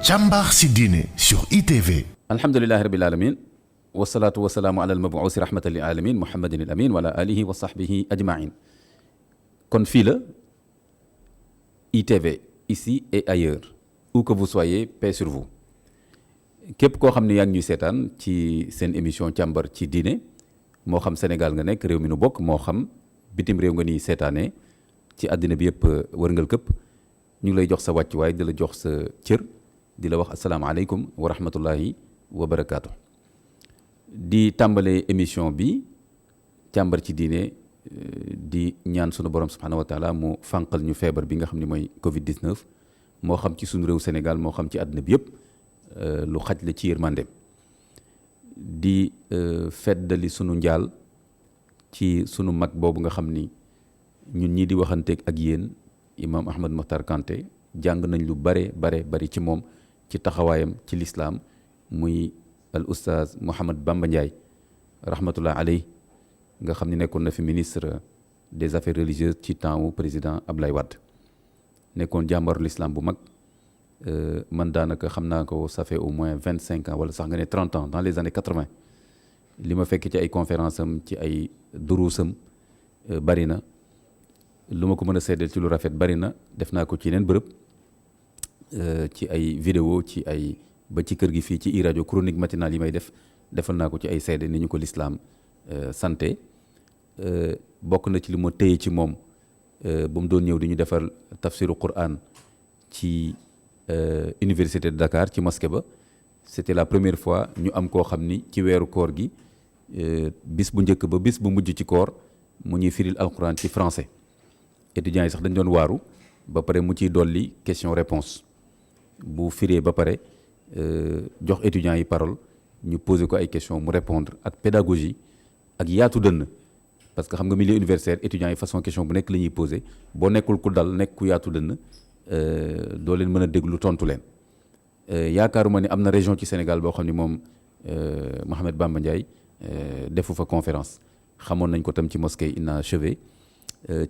càmbar si diine sur ITV. alhamdulilahi rabbil alamin wasalaatu wasalaamu ala almabuusi rahmatan lil alamin muhammadin al amin wa ala alihi wa sahbihi ajmain. kon fii la ITV, ici et ailleurs, où que vous soyez, paix sur vous. képp koo xam ne yaa ngi ñuy seetaan ci seen émission càmbar ci diine, moo xam Sénégal nga nekk réew mi nu bokk, moo xam bitim réew nga ni seetaanee ci àddina bi yëpp wërngal këpp, ñu ngi lay jox sa wàccuwaay di la jox sa cër, di la wax asalaamaaleykum wa rahmatullahi wa barakaatu. di tàmbalee émission bi càmbar ci diine di ñaan sunu borom subhanahu wa taala mu fànqal ñu feebar bi nga xam ne mooy Covid 19 moo xam ci sunu réew Sénégal moo xam ci àddina bi yëpp lu xaj la ci yërmandeem. di feddali sunu njaal ci sunu mag boobu nga xam ni ñun ñii di waxanteeg ak yéen imam Ahmad Mokhtar Kanté jàng nañ lu bari ci moom ci taxawaayam ci lislaam muy al oustaz Mouhamed Bamba Ndiaye rahmatullah aley nga xam ne nekkoon na fi ministre des affaires religieuses ci temps wu président Ablaye Wade, nekkoon jàmbaru l'islam bu mag. Man daanaka xam naa ko ça fait au moins 25 ans wala sax nga ne 30 ans dans les années 80 li ma fekk ci ay conférence am ci ay duruusam bari na, lu ma ko mën a seddeel ci lu rafet bari na. def naa ko ci yeneen bërëb ci ay vidéo ci ay ba ci kër gi fii ci iRadio chronique matinale yi may defal naa ko ci ay seede ni ñu ko lislaam santé. bokk na ci li ma téye ci moom ba mu doon ñëw di ñu defal tafsiru Qur'an ci université de Dakar ci mosquée ba. c'était la première fois ñu am koo xam ni ci weeru koor gi bis bu njëkk ba bis bu mujj ci koor mu ñuy firil alquran ci français. étudiants yi sax dañ doon waaru, ba pare mu ciy dolli question réponse bu firee ba pare jox étudiants yi parole ñu poser ko ay questions mu répondre ak pédagogie ak yaatu dënn. parce que xam nga milieu universitaire étudiants yi façon question bu nekk la ñuy poser, boo nekkul ku dal nekk ku yaatu dënn doo leen mën a déglu tontu leen. yaakaaruma ni am na région ci Sénégal boo xam ni moom Mouhamed Bamba Ndiaye defu fa conférence. xamoon nañ ko tam ci mosquée inachevé.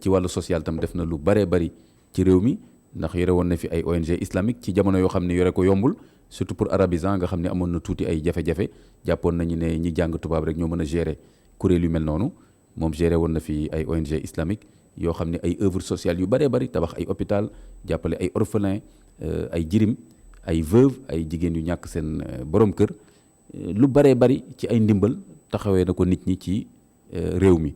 ci wàllu social tam def na lu bari ci réew mi, ndax yore woon na fi ay ONG islamique ci jamono yoo xam ne yore ko yombul, surtout pour arabisant nga xam ne amoon na tuuti ay jafe-jafe. jàppoon nañu ne ñi jàng tubaab rek ñoo mën a gérer kuréel yu mel noonu. moom géré woon na fi ay ONG islamique yoo xam ne ay œuvres sociales yu bari tabax ay hôpital, jàppale ay orphelins, ay jirim, ay veuve, ay jigéen yu ñàkk seen borom kër. lu bari ci ay ndimbal taxawee na ko nit ñi ci réew mi.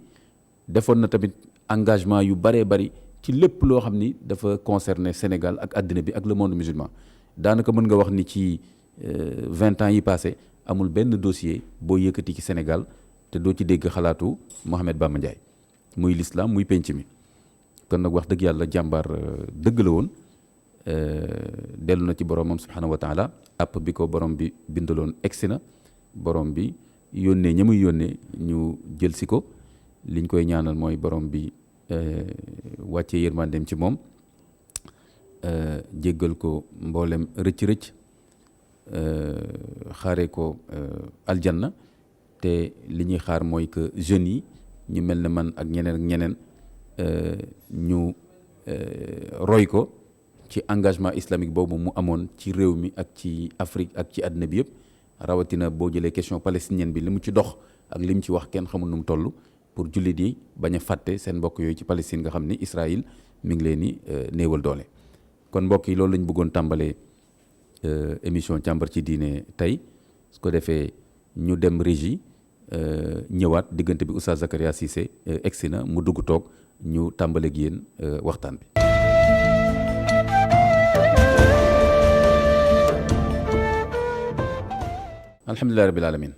defoon na tamit engagement yu bari ci lépp loo xam ni dafa concerner Sénégal ak àddina bi ak le monde musulman. daanaka mën nga wax ni ci 20 ans yi passé amul benn dossier boo yëkkati ci Sénégal te doo ci dégg xalaatu Mouhamed Bamba Ndiaye, muy l'islam muy penc mi. kon nag wax dëgg yàlla jàmbaar dëgg la woon. dellu na ci boromam subhanahu wa taala. app bi ko borom bi bindaloon egsi na, borom bi yónnee ña muy yónnee ñu jël si ko. liñ koy ñaanal mooy borom bi wàccee yërmandeem ci moom, jéggal ko mboolem rëcc xaaree ko aljanna. te li ñuy xaar mooy que jeunes yi ñu mel ne man ak ñeneen ñu roy ko ci engagement islamique boobu mu amoon ci réew mi ak ci Afrique ak ci àddina bi yëpp. rawatina boo jëlee question palestinienne bi li mu ci dox ak li mu ci wax kenn xamul nu mu toll, pour jullit yi bañ a fàtte seen mbokk yooyu ci Palestine nga xam ni Israël mi ngi leen di néewal doole. kon mbokk yi loolu lañ bëggoon tàmbalee émission càmbar ci diine tey. su ko defee ñu dem régie ñëwaat diggante bi Oustaz Zakaria Cissé egsi na mu dugg toog ñu tàmbaleeg yéen waxtaan bi. alhamdulilah rabbil alamin.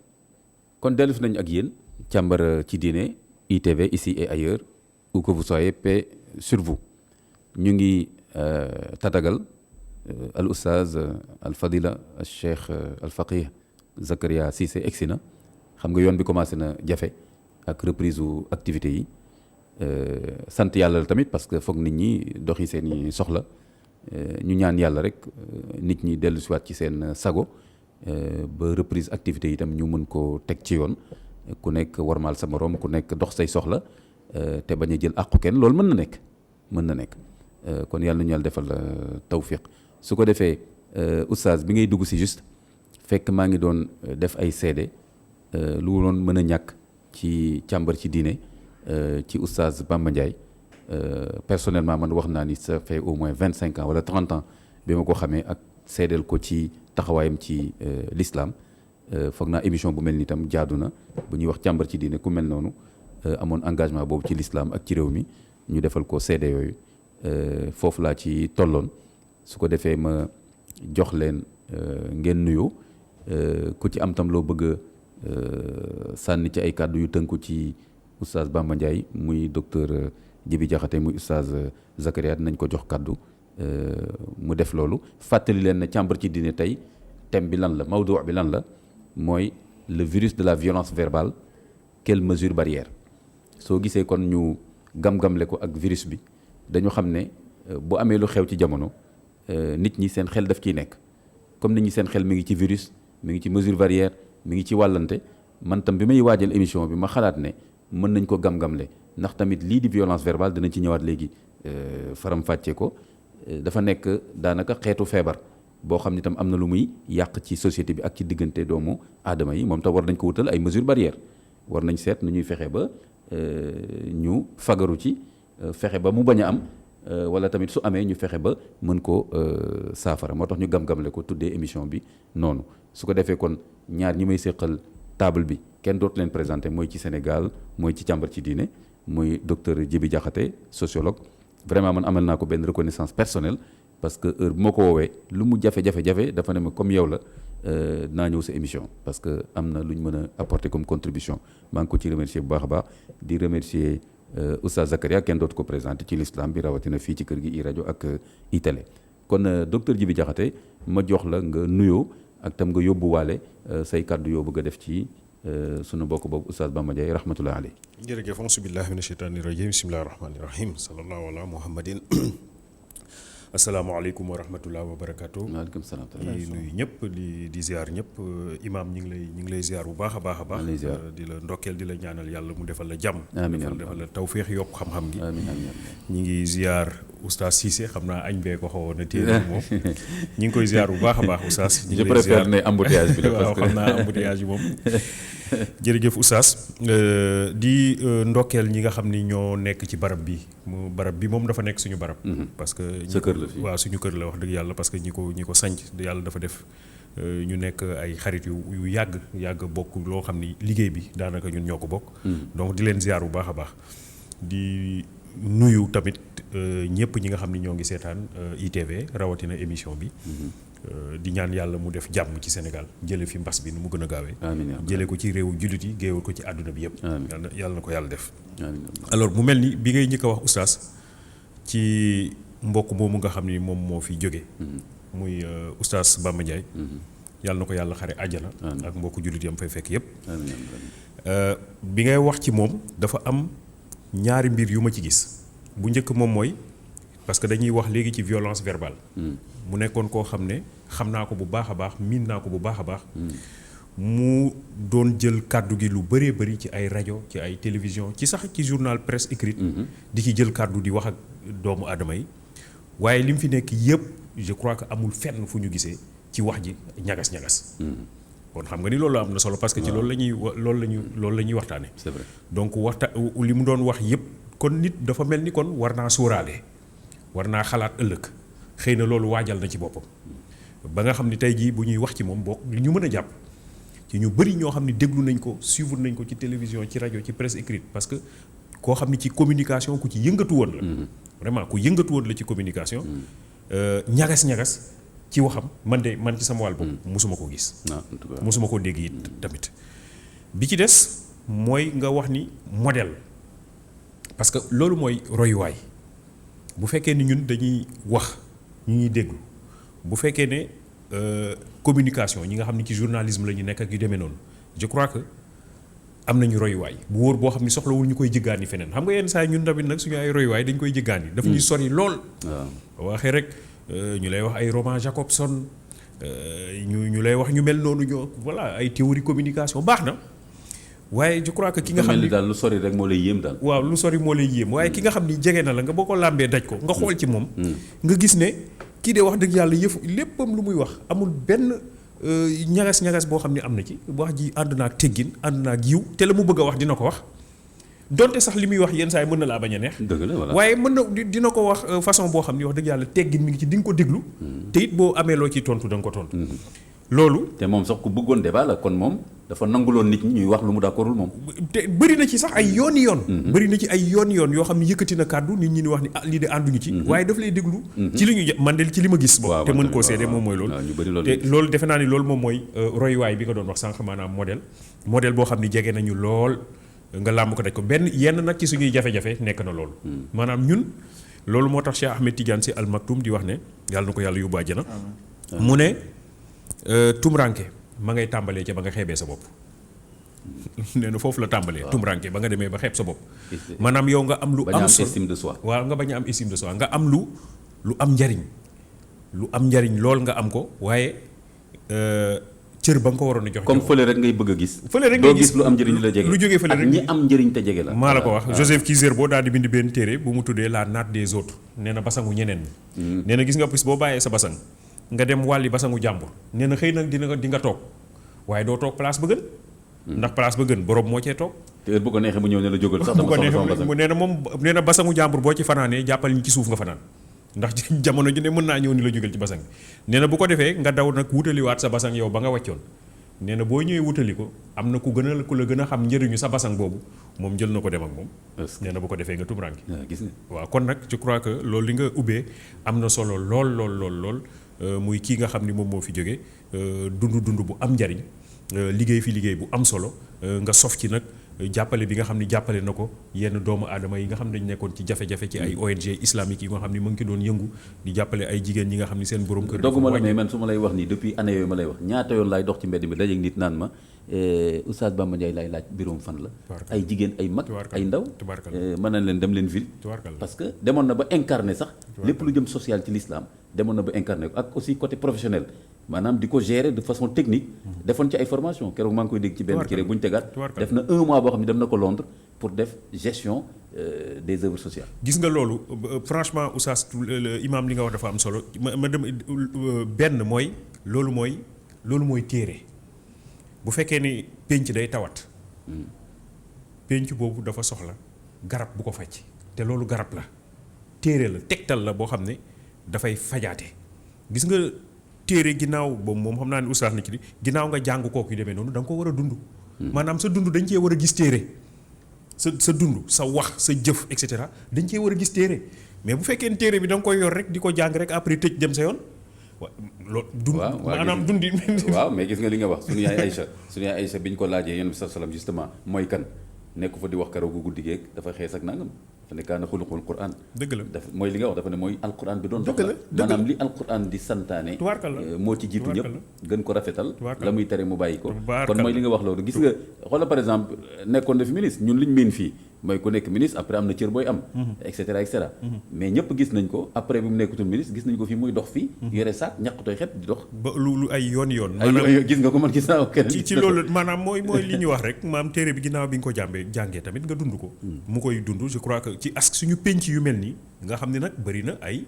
kon dellu fi nañ ak yéen càmbar ci diine ITV, ici et ailleurs, où que vous soyez, paix sur vous. ñu ngi tatagal al oustaz al fadila al cheikh al faqih Zakaria Cissé egsi na. xam nga yoon bi commencé na jafe ak reprise u activités yi. sant yàlla la tamit parce que foog nit ñi doxi seen i soxla. ñu ñaan yàlla rek nit ñi dellu siwaat ci seen sago ba reprise activités yi itam ñu mën koo teg ci yoon. ku nekk warmaal sa morom, ku nekk dox say soxla te bañ a jël àqu kenn. loolu mën na nekk kon yàlla nañu yàlla defal tawfiq. su ko defee oustaz bi ngay dugg si juste fekk maa ngi doon def ay seede lu doon mën a ñàkk ci càmbar ci diine ci oustaz Bamba Ndiaye personnellement man wax naa ni ça fait au moins 25 ans wala 30 ans bi ma ko xamee ak seedeel ko ci taxawaayam ci l'islam foog naa émission bu mel ni itam jaadu na bu ñuy wax càmbar ci diine ku mel noonu amoon engagement boobu ci l'islam ak ci réew mi ñu defal ko seede yooyu foofu laa ci tolloon su ko defee ma jox leen ngeen nuyoo ku ci am tam loo bëgg sànni ci ay kàddu yu tënku ci oustaz Bamba Ndiaye muy docteur Djibi Diakhaté muy oustaz Zakaria dinañ ko jox kàddu mu def loolu fàttali leen ne càmbar ci diine tey thème bi lan la mawdu bi lan la mooy le virus de la violence verbale quelle mesure barrière soo gisee kon ñu gam-gamle ko ak virus bi dañu xam ne bu amee lu xew ci jamono nit ñi seen xel daf ciy nekk comme nit ñi seen xel mi ngi ci virus mi ngi ci mesure barrière mi ngi ci wàllante man tam bi may waajal émission bi ma xalaat ne mën nañ ko gam-gamle ndax tamit lii di violence verbale dinañ ci ñëwaat léegi faram-fàccee ko dafa nekk daanaka xeetu feebar boo xam ne tam am na lu muy yàq ci société bi ak ci diggante doomu aadama yi moom tam war nañ ko wutal ay mesures barrières war nañ seet nu ñuy fexe ba ñu fagaru ci fexe ba mu bañ a am wala tamit su amee ñu fexe ba mën ko saafara moo tax ñu gam-gamle ko tuddee émission bi noonu su ko defee kon ñaar ñi may séqal table bi kenn dootu leen présenté mooy ci Sénégal mooy ci càmbar ci diine muy docteur Djibi Diakhaté sociologue vraiment man amal naa ko benn reconnaissance personnelle parce que heure bu ma ko woowee lu mu jafe-jafe dafa ne ma comme yow la naa ñëw sa émission parce que am na lu ñu mën a apporter comme contribution maa ngi ko ci remercier bu baax a baax di remercier Oustaz Zakaria kenn dootu ko présenté ci l'islam bi rawatina fii ci kër gi i rajo ak i télé kon docteur Djibi Diakhaté ma jox la nga nuyoo ak tam nga yóbbuwaale say kàddu yoo bëgg a def ci sunu mbokk boobu Oustaz Bamba Ndiaye rahmatullahi alayhi. jërëjëf auzu billahi mina shaytaani rajim bismillahi rahmaani rahim sallallahu ala muhammadin asalaamaaleykum wa rahmatulah wa barakaatu. waaleykum salaam. di nuyu ñëpp di ziar ñëpp imaam ñi ngi lay ziar bu baax a baax a baax. di la ndokkeel di la ñaanal yàlla mu defal la jàmm. amiin defal la tawféex yokk xam-xam gi. amiin ñi ngi ziar oustaz Cissé xam naa añ bee ko xawoon a téye moom ñi ngi koy ziar bu baax a baax oustaz. je préfère ne embouteillage bi la parce waaw que xam naa embouteillage bi moom. jërëjëf oustaz di ndokkeel ñi nga xam ni ñoo nekk ci barab bi moom dafa nekk suñu barab. parce que sa kër la waaw suñu kër la wax dëgg yàlla parce que ñi ko sanc yàlla dafa def ñu nekk ay xarit yu yàgg bokk loo xam ni liggéey bi daanaka ñun ñoo ko bokk. donc di leen ziar bu baax a baax di nuyu tamit ñëpp ñi nga xam ni ñoo ngi seetaan ITV rawatina émission bi. di ñaan yàlla mu def jàmm ci Sénégal jële fi mbas bi nu mu gën a gaawee. jële ko ci réewu jullit yi géewal ko ci àdduna bi yëpp. yàlla na ko yàlla def. alors mu mel ni bi ngay njëkk a wax oustaz ci mbokk moomu nga xam ni moom moo fi jóge muy oustaz Bamba Ndiaye. yàlla na ko yàlla xare àjjana. ak mbokku jullit yam fay fekk yëpp. bi ngay wax ci moom dafa am ñaari mbir yu ma ci gis bu njëkk moom mooy parce que dañuy wax léegi ci violence verbale. mu nekkoon koo xam ne xam naa ko bu baax a baax miin naa ko bu baax a baax. mu doon jël kàddu gi lu bëree bëri ci ay rajo ci ay télévision ci sax ci journal presse écrite. di ci jël kàddu di wax ak doomu aadama yi. waaye li mu fi nekk yëpp je crois que amul fenn fu ñu gisee ci wax ji ñagas-ñagas. kon xam nga ni loolu am na solo parce que ci loolu la ñuy waxtaane. c'est vrai donc li mu doon wax yëpp kon nit dafa mel ni kon war naa sóoraale war naa xalaat ëllëg. xëy na loolu waajal na ci boppam ba nga xam ni tey jii bu ñuy wax ci moom bokk li ñu mën a jàpp ci ñu bëri ñoo xam ni déglu nañ ko suivre nañ ko ci télévision ci rajo ci presse écrite parce que koo xam ni ci communication ku ci yëngatu woon la. vraiment ku yëngatu woon la ci communication. ñagas-ñagas ci waxam man ci sama wàll boobu. mosuma ko gis. mosuma ko dégg it tamit. bi ci des mooy nga wax ni modèle parce que loolu mooy royuwaay bu fekkee ni ñun dañuy wax. ñu ñuy déglu bu fekkee ne communication ñi nga xam ne ci journalisme la ñu nekk ak yu demee noonu je crois que am nañu royuwaay bu wóor boo xam ne soxlawul ñu koy jëggaani feneen xam nga yenn saa ñun tamit nag suñu ay royuwaay dañ koy jëggaani daf ñuy sori lool. waaw waxee rek ñu lay wax ay Roman Jacobson ñu lay wax ñu mel noonu ñoo voilà ay théorie communication baax na waaye je crois que ki nga xam ni daal lu sori rek moo lay yéem daal. waaw lu sori moo lay yéem waaye ki nga xam ni jege na la nga boo ko làmbee daj ko nga xool ci moom. nga gis ne kii de wax dëgg yàlla yëfu léppam lu muy wax amul benn ñagas-ñagas boo xam ne am na ci wax ji ànd naag teggin ànd naag yiw te la mu bëgg a wax dina ko wax donte sax li muy wax yenn saa yi mën na laa bañ a neex. dëgg la voilà waaye mën na dina ko wax façon boo xam ne wax dëgg yàlla teggin mi ngi ci di nga ko déglu. te it boo amee loo ciy tontu da nga ko tontu. loolu. te moom sax ku bëggoon débat la kon moom dafa nanguloon nit ñi ñuy wax lu mu d'accordul moom. te bëri na ci sax ay yoon bëri na ci ay yoon yoo xam ne yëkkati na kàddu nit ñi ni wax ni lii de ànduñu ci. waaye daf lay déglu. ci li ñu man de ci li ma gis. waaw te mën koo seede moom mooy loolu. ñu bëri loolu te loolu defe naa ni loolu moom mooy royuwaay bi nga doon wax sànq maanaam modèle boo xam ni jege nañu lool nga làmb ko daj ko benn yenn nag ci suñuy jafe-jafe nekk na loolu. maanaam ñun loolu moo tax Cheikh Ahmed Tidiane Sy Al Maktoum di wax ne yàlla na ko yàlla yóbbu àjjana mu ne tumranke ma ngay tàmbalee ca ba nga xeebee sa bopp nee na foofu la tàmbalee. tumranke ba nga demee ba xeeb sa bopp. maanaam yow nga am lu am solo estime de soi. waaw nga bañ a am estime de soi nga am lu am njariñ lu am njariñ lool nga am ko waaye cër ba nga ko waroon a jox. comme fële rek ngay bëgg a gis. fële rek doo gis lu am njëriñ la jege. lu jógee fële rek ak ñi am njëriñ te jege la. maa la ko wax Joseph Kizerbo daal di bind benn téere bu mu tuddee la natte des autres nee na basangu ñeneen ñi. nee na gis nga bis boo bàyyee sa basang nga dem wàlli basangu jàmbur nee na xëy na di nga toog waaye doo toog place ba gën. ndax place ba gën borom moo cee toog. te heure bu ko neexee mu ñëw ne la jógal sax dama soxla sama basang. nee na moom nee na basangu jàmbur boo ci fanaanee jàppal ñi ci suuf nga fanaan ndax jamono ji ne mën naa ñëw ni la jógal ci basang bi nee na bu ko defee nga daw nag wutaliwaat sa basang yow ba nga wàccoon nee na boo ñëwee wutali ko am na ku la gën a xam njëriñu sa basang boobu moom jël na ko dem ak moom. nee na bu ko defee nga tumuraanke. gis nga waaw kon nag je crois que loolu li nga ubbee am na solo lool muy kii nga xam ni moom moo fi jóge dund bu am njariñ liggéey fi liggéey bu am solo nga sof ci nag jàppale bi nga xam ni jàppale na ko yenn doomu aadama yi nga xam ne dañu nekkoon ci jafe-jafe ci ay ONG islamique yi nga xam ni mu ngi ci doon yëngu di jàppale ay jigéen ñi nga xam ni seen borom kër. dogguma la mais man su ma lay wax nii depuis année yooyu ma lay wax ñaata yoon laay dox ci mbedd mi dajeeg nit naan ma Oustaz Bamba Ndiaye laay laaj biroom fan la. ay jigéen ay mag ay ndaw. mën nañ leen dem leen ville. parce que demoon na ba incarné sax. lépp lu jëm social ci l'islam demoon na ba incarné ko ak aussi côté professionnel maanaam di ko gérer de façon technique. defoon ci ay formation keroog maa ngi koy dégg ci benn kii bu ñu tegaat. def na 1 mois boo xam ne dem na ko Londres pour def gestion des œuvres sociales. gis nga loolu franchement Oustaz imam li nga wax dafa am solo ma dem benn mooy loolu mooy téere bu fekkee ni pénc day tawat. pénc boobu dafa soxla garab bu ko faj te loolu garab la téere la tegtal la boo xam ne dafay fajaate gis nga. téere ginnaaw boobu moom xam naa ne oustaz na ci ginnaaw nga jàng kooku yu demee noonu da nga ko war a dund. maanaam sa dund dañ cee war a gis téere sa dund sa wax sa jëf et cetera dañ cee war a gis téere mais bu fekkee téere bi da nga koy yor rek di ko jàng rek après tëj dem sa yoon. loolu dund maanaam dundi. waaw mais gis nga li nga wax suñu yaay Aïcha bi ñu ko laajee yéen bi sa salaam justement mooy kan nekk fa di wax karaw gu guddi geeg dafa xees ak nangam. dafa ne kaana xuluqul Qur'an. dëgg la dafa mooy li nga wax dafa ne mooy alquran bi doon. dëgg la maanaam li alquran di santaane. moo ci jiitu ñëpp gën ko rafetal. la muy tere mu bàyyi ko. kon mooy li nga wax loolu gis nga xoolal par exemple nekkoon na fi ministre ñun li ñu miin fii mooy ku nekk ministre après am na cër booy am. et cetera et cetera. mais ñëpp gis nañ ko après bi mu nekkutul ministre gis nañ ko fii muy dox fii. yore saak ñàkkutooy xet di dox. ba lu ay yoon. maanaam gis nga ko man gis naa ko keneen. ci loolu maanaam mooy li ñu wax rek maam téere bi ginnaaw bi nga ko jàngee tamit nga dund ko. mu koy dund je crois que ci suñu penc yu mel nii nga xam ne nag bëri na ay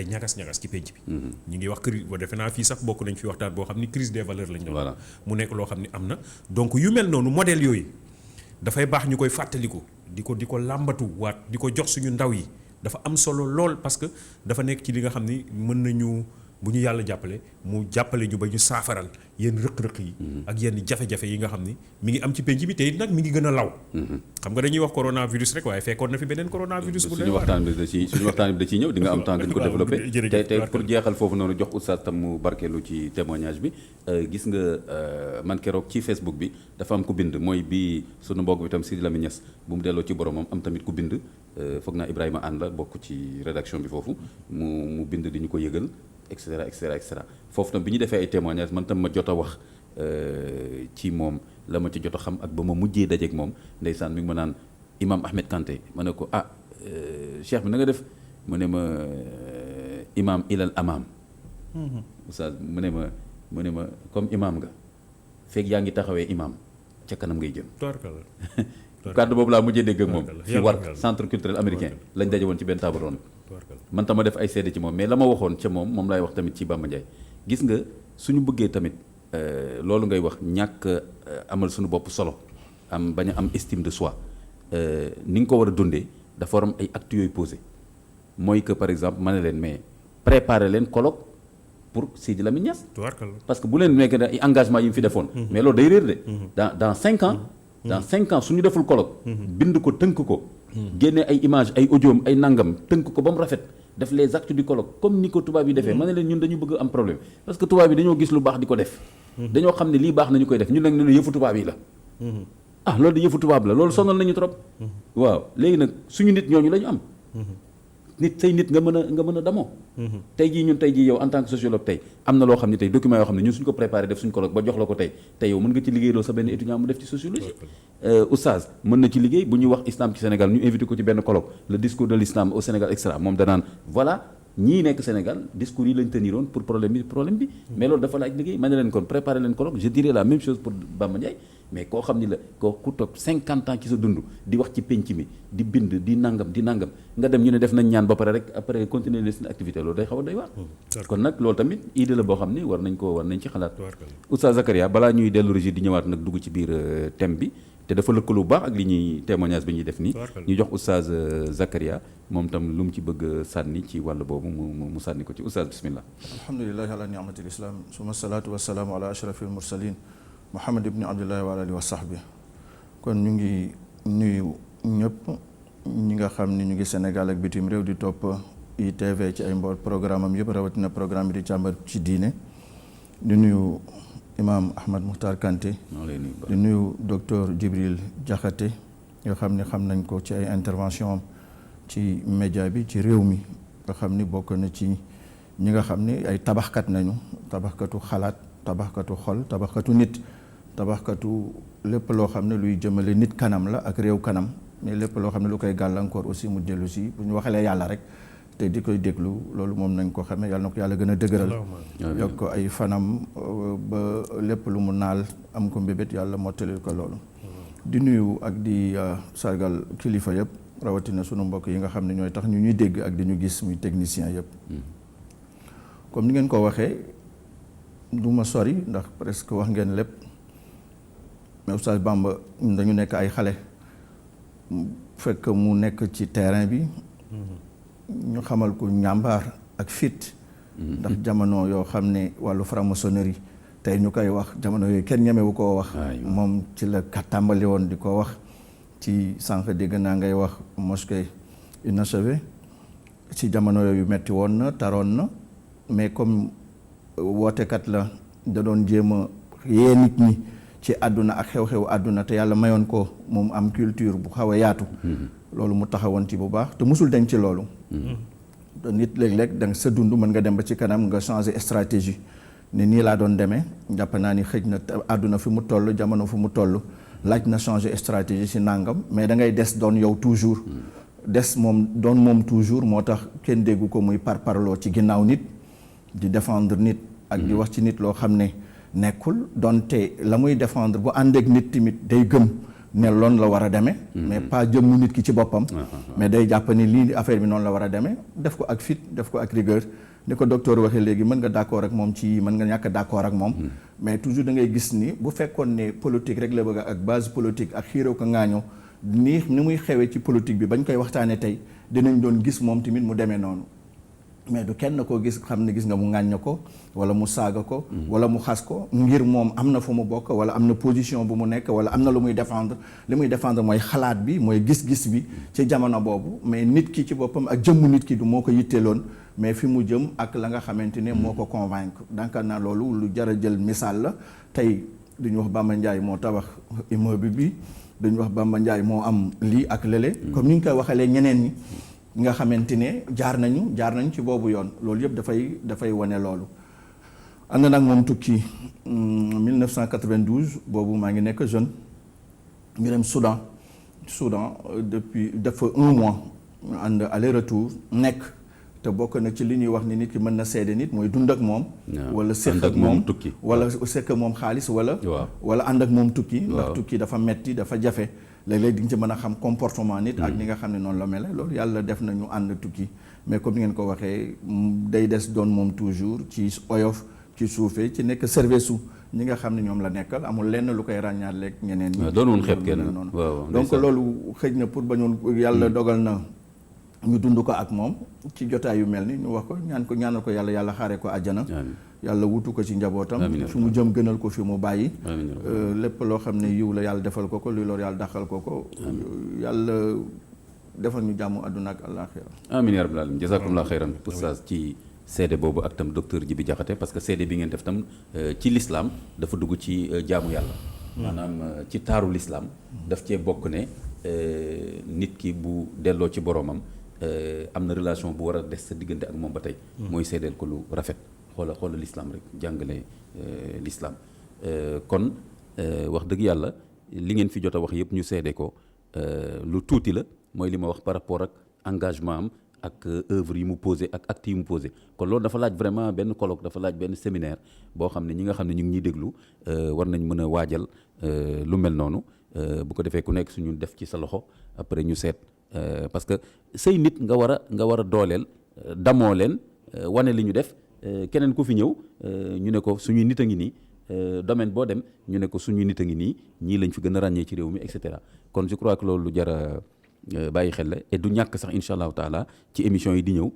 ñagas-ñagas ci penc bi. ñu ngi wax crise ba defe naa fii sax bokk nañ fi waxtaan boo xam ni crise des valeurs lañ doon. mu nekk loo xam ne am na donc yu mel noonu modèle yooyu dafay baax ñu koy fàttaliku di ko làmbatu waat di ko jox suñu ndaw yi dafa am solo lool parce que dafa nekk ci li nga xam ni mën nañu bu ñu yàlla jàppale mu jàppale ñu ba ñu saafaral yenn rëq-rëq yi. ak yenn jafe-jafe yi nga xam ni mi ngi am ci penc bi te it nag mi ngi gën a law. xam nga dañuy wax coronavirus rek waaye fekkoon na fi beneen coronavirus. bu suñu waxtaan bi da ciy ñëw di nga am temps gën ko développé. te pour jeexal foofu noonu jox oustaz tam mu barkeelu ci témoignage bi gis nga man keroog ci Facebook bi dafa am ku bind mooy bi sunu mbokk bi tam Sidi Lamine Niass bu mu delloo ci boromam am tamit ku bind foog naa Ibrahima Anne la bokk ci rédaction bi foofu mu bind di ñu ko yëgal et cetera et cetera et cetera foofu tam bi ñu defee ay témoignages man tam ma jot a wax ci moom la ma ci jot a xam ak ba ma mujjee dajeeg moom ndeysaan mi ngi ma naan Imam Ahmed Kanté ma ne ko cheikh bi na nga def mu ne ma imam ilal amam oustaz mu ne ma comme imam nga fekk yaa ngi taxawee imam ca kanam ngay jëm kàddu boobu laa mujjee dégg ak moom ci war centre culturel américain lañ daje woon ci benn table ronde man tama def ay seede ci moom mais la ma waxoon ca moom laay wax tamit ci Bamba Ndiaye gis nga suñu bëggee tamit loolu ngay wax ñàkk amal suñu bopp solo bañ a am estime de soi ni nga ko war a dundee dafa war am ay actes yooyu posé mooy que par exemple ma ne leen mais préparer leen colloque pour Sidi Lamine Niass parce que bu leen nekk ay engagement yi mu fi defoon mais loolu day réer de dans 5 ans dans 5 ans suñu deful colloque bind ko tënk ko génne ay image ay audio ay nangam tënk ko ba mu rafet def les actes du colloque comme ni ko tubaab yi defee ma ne leen ñun dañu bëgg am problème parce que tubaab yi dañoo gis lu baax di ko def dañoo xam ne lii baax nañu koy def ñun nag ne yëfu tubaab yi la loolu di yëfu tubaab la loolu sonal nañu trop waaw léegi nag suñu nit ñooñu la ñu am nit say nit nga mën a damoo tey jii ñun tey jii yow en tant que sociologue tey am na loo xam ne tey document yoo xam ne ñun suñu ko préparé def suñu colloque ba jox la ko tey yow mën nga ci liggéey loo sa benn étudiant mu def ci sociologie oustaz mën na ci liggéey bu ñuy wax islam ci Sénégal ñu invité ko ci benn colloque le discours de l'islam au Sénégal extra moom danaan voilà ñii nekk Sénégal discours yi lañ teniroon pour problème bi mais loolu dafa laaj liggéey ma ne leen kon préparer leen colloque je dirais la même chose pour Bamba Ndiaye mais koo xam ni la ku toog 50 ans ci sa dund di wax ci penc mi di bind di nangam nga dem ñu ne def nañ ñaan ba pare rek après continuer leen seen activité loolu day xaw a doy waar kon nag loolu tamit idée la boo xam ne war nañ ci xalaat Oustaz Zakaria balaa ñuy dellu régie di ñëwaat nag dugg ci biir thème bi te dafa lëkkaloo bu baax ak li ñuy témoignage bi ñuy def nii ñu jox Oustaz Zakaria moom tam lu mu ci bëgg sànni ci wàll boobu mu sànni ko ci Oustaz bismillah alhamdulillahi ala ni'matil islam suma salaatu wasalaamu ala ashrafil mursalin Muhammad ibni Abdullahi wa alihi wa sahbi kon ñu ngi nuyu ñëpp ñi nga xam ni ñu ngi Sénégal ak bitim réew di topp ITV ci ay mbool programme am yëpp rawatina programme bi di càmbar ci diine di nuyu imam Ahmad Muhtar Kanté di nuyu docteur Djibril Diakhaté nga xam ni xam nañ ko ci ay intervention am ci média bi ci réew mi nga xam ni bokk na ci ñi nga xam ni ay tabaxkat nañu tabaxkatu xalaat tabaxkatu xol tabaxkatu nit tabaxkatu lépp loo xam ne luy jëmale nit kanam la ak réew kanam mais lépp loo xam ne lu koy gàllankoor aussi mu dellu si bu ñu waxalee yàlla rek te di koy déglu loolu moom nañ ko xamee yàlla na ko yàlla gën a dëgëral yokk ko ay fanam ba lépp lu mu naal am ko mbébét yàlla mottalil ko loolu di nuyu ak di sargal kilifa yëpp rawatina sunu mbokk yi nga xam ne ñooy tax ñu ñuy dégg ak di ñu gis muy technicien yëpp comme ni ngeen ko waxee du ma sori ndax presque wax ngeen lépp mais Oustaz Bamba dañu nekk ay xale fekk mu nekk ci terrain bi ñu xamal ko njàmbaar ak fit ndax jamono yoo xam ne wàllu franc-maçonnerie tey ñu koy wax jamono yooyu kenn ñemewu koo wax moom ci la ka tàmbali woon di ko wax ci sànq dégg naa ngay wax mosquée inachevée ci jamono yooyu metti woon na taroon na mais comme wootekat la da doon jéem a yee nit ñi ci àdduna ak xew-xew àdduna te yàlla mayoon ko moom am culture bu xaw a yaatu loolu mu taxawoon ci bu baax te musul dañ ci loolu te nit léeg-léeg da nga sa dund mën nga dem ba ci kanam nga changer stratégie ne nii laa doon demee jàpp naa ni xëj na àdduna fi mu toll jamono fi mu toll laaj na changer stratégie si nàngam mais da ngay des doon yow toujours des moom doon moom toujours moo tax kenn déggu ko muy parparloo ci ginnaaw nit di défendre nit ak di wax ci nit loo xam ne nekkul donte la muy défendre bu ànd ak nit tamit day gëm ne loolu la war a demee mais pas jëmmu nit ki ci boppam mais day jàpp ni lii affaire bi noonu la war a demee def ko ak fit def ko ak rigueur ni ko docteur waxee léegi mën nga d'accord ak moom ci mën nga ñàkk d'accord ak moom mais toujours da ngay gis ni bu fekkoon ne politique rek la bëgg ak base politique ak xiiroo ko ŋaañoo ni muy xewee ci politique bi bañ koy waxtaanee tey dinañ doon gis moom tamit mu demee noonu mais du kenn koo gis xam ne gis nga mu ŋàññ ko wala mu saaga ko wala mu xas ko ngir moom am na fu mu bokk wala am na position bu mu nekk wala am na lu muy défendre li muy défendre mooy xalaat bi mooy gis-gis bi ci jamono boobu mais nit ki ci boppam ak jëmmu nit ki du moo ko yitteeloon mais fi mu jëm ak la nga xamante ne moo ko convaincre donc na loolu lu jar a jël misaal la tey duñu wax Bamba Ndiaye moo tabax immeuble bi duñu wax Bamba Ndiaye moo am lii ak lële comme ni ñu koy waxalee ñeneen ñi nga xamante ne jaar nañu ci boobu yoon loolu yëpp dafay wane loolu ànd nag moom tukki 1992 boobu maa ngi nekk jeune ñu dem Soudan depuis dafa 1 mois ànd aller retour nekk te bokk na ci li ñuy wax ni nit ki mën na seede nit mooy dund ak moom wala séq ak moom wala séq ak moom xaalis wala ànd ak moom tukki ndax tukki dafa metti dafa jafe léeg-léeg di nga ci mën a xam comportement nit ak ni nga xam ne noonu la mel loolu yàlla def na ñu ànd tukki mais comme ni ngeen ko waxee day des doon moom toujours ci oyof ci suufee ci nekk service su ñi nga xam ne ñoom la nekkal amul lenn lu koy ràññaaleeg ñeneen ñi. doon woon xeeb kenn noonu waaw donc loolu xëj na pour ba ñoon yàlla dogal na ñu dund ko ak moom ci jotaay yu mel ni ñu wax ko ñaanal ko yàlla xaaree ko àjjana. yàlla wutu ko ci njabootam. fi mu jëm gënal ko fi mu bàyyi. lépp loo xam ne yiw la yàlla defal ko luy loolu yàlla daxal ko yàlla defal ñu jàmm àdduna ak àllaaxira. amiin yaa rabbal aalamiin jazaakumullaahu xayran oustaz ci seede boobu ak tam docteur Djibi Diakhaté parce que seede bi ngeen def tam ci l'islam dafa dugg ci jaamu yàlla. maanaam ci taaru l'islam daf cee bokk ne nit ki bu delloo ci boromam am na relation bu war a des sa diggante ak moom ba tey. mooy seedeel ko lu rafet. xoola l'islam rek jàngale l'islam kon wax dëgg yàlla li ngeen fi jot a wax yëpp ñu seede ko lu tuuti la mooy li ma wax par rapport ak engagement am ak œuvre yi mu posé ak actes yi mu posé kon loolu dafa laaj vraiment benn colloque dafa laaj benn séminaire boo xam ne ñi nga xam ne ñu ngi ñuy déglu war nañ mën a waajal lu mel noonu bu ko defee ku nekk suñu def ci sa loxo après ñu seet parce que say nit nga war a dooleel damoo leen wane li ñu def keneen ku fi ñëw ñu ne ko suñuy nit a ngi nii domaine boo dem ñu ne ko suñuy nit a ngi nii ñii lañ fi gën a ràññee ci réew mi et cetera kon je crois que loolu lu jar a bàyyi xel la et du ñàkk sax incha allahu taala ci émission yi di ñëw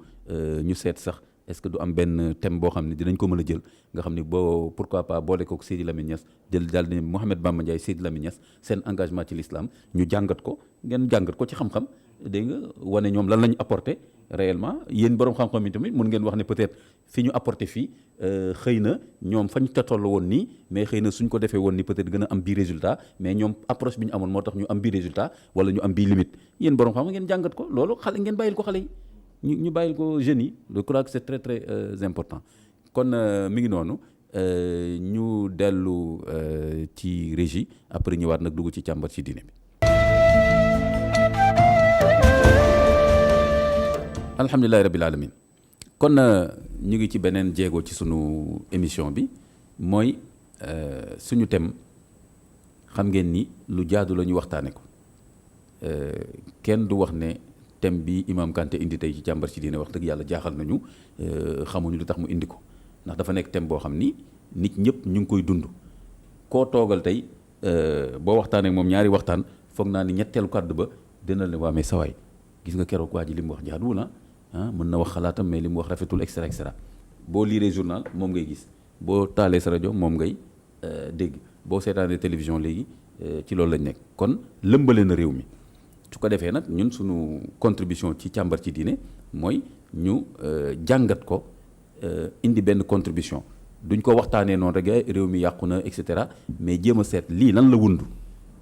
ñu seet sax est-ce que du am benn thème boo xam ne dinañ ko mën a jël nga xam ne boo pourquoi pas boole ko Seydi Lamine Niass jël daal ne Mouhamed Bamba Ndiaye Seydi Lamine Niass seen engagement ci l'islam ñu jàngat ko ngeen jàngat ko ci xam-xam dégg nga wane ñoom lan lañu apporté réellement yéen borom xam-xam yi tamit mun ngeen wax ne peut-être fi ñu apporté fii xëy na ñoom fañ ca toll woon nii mais xëy na suñ ko defee woon ni peut-être gën a am bii résultat mais ñoom approche bi ñu amoon moo tax ñu am bii résultat wala ñu am bii limite yéen borom xam ngeen jàngat ko loolu xale ngeen bàyyil ko xale yi ñu bàyyil ko jeunes yi je crois que c'est très très important kon mi ngi noonu ñu dellu ci régie après ñëwaat nag dugg ci càmbar ci diine bi. alhamdulilahi rabbil alamin kon ñu ngi ci beneen jéego ci sunu émission bi mooy suñu thème xam ngeen ni lu jaadu la ñu waxtaane ko kenn du wax ne thème bi Imam Kanté indi tey ci càmbar ci diine wax dëgg yàlla jaaxal nañu xamuñu lu tax mu indi ko ndax dafa nekk thème boo xam ni nit ñëpp ñu ngi koy dund koo toogal tey boo waxtaanee moom ñaari waxtaan foog naa ni ñetteelu kàddu ba dina la waa mais sawaay gis nga keroog waa ji li mu wax jaaduwul na mën na wax xalaatam mais li mu wax rafetul et cetera boo liiree journal moom ngay gis boo taalee sa rajo moom ngay dégg boo seetaanee télévision léegi ci loolu lañ nekk kon lëmbale na réew mi su ko defee nag ñun suñu contribution ci càmbar ci diine mooy ñu jàngat ko indi benn contribution duñ ko waxtaanee noonu rek réew mi yàqu na et cetera mais jéem a seet lii lan la wundu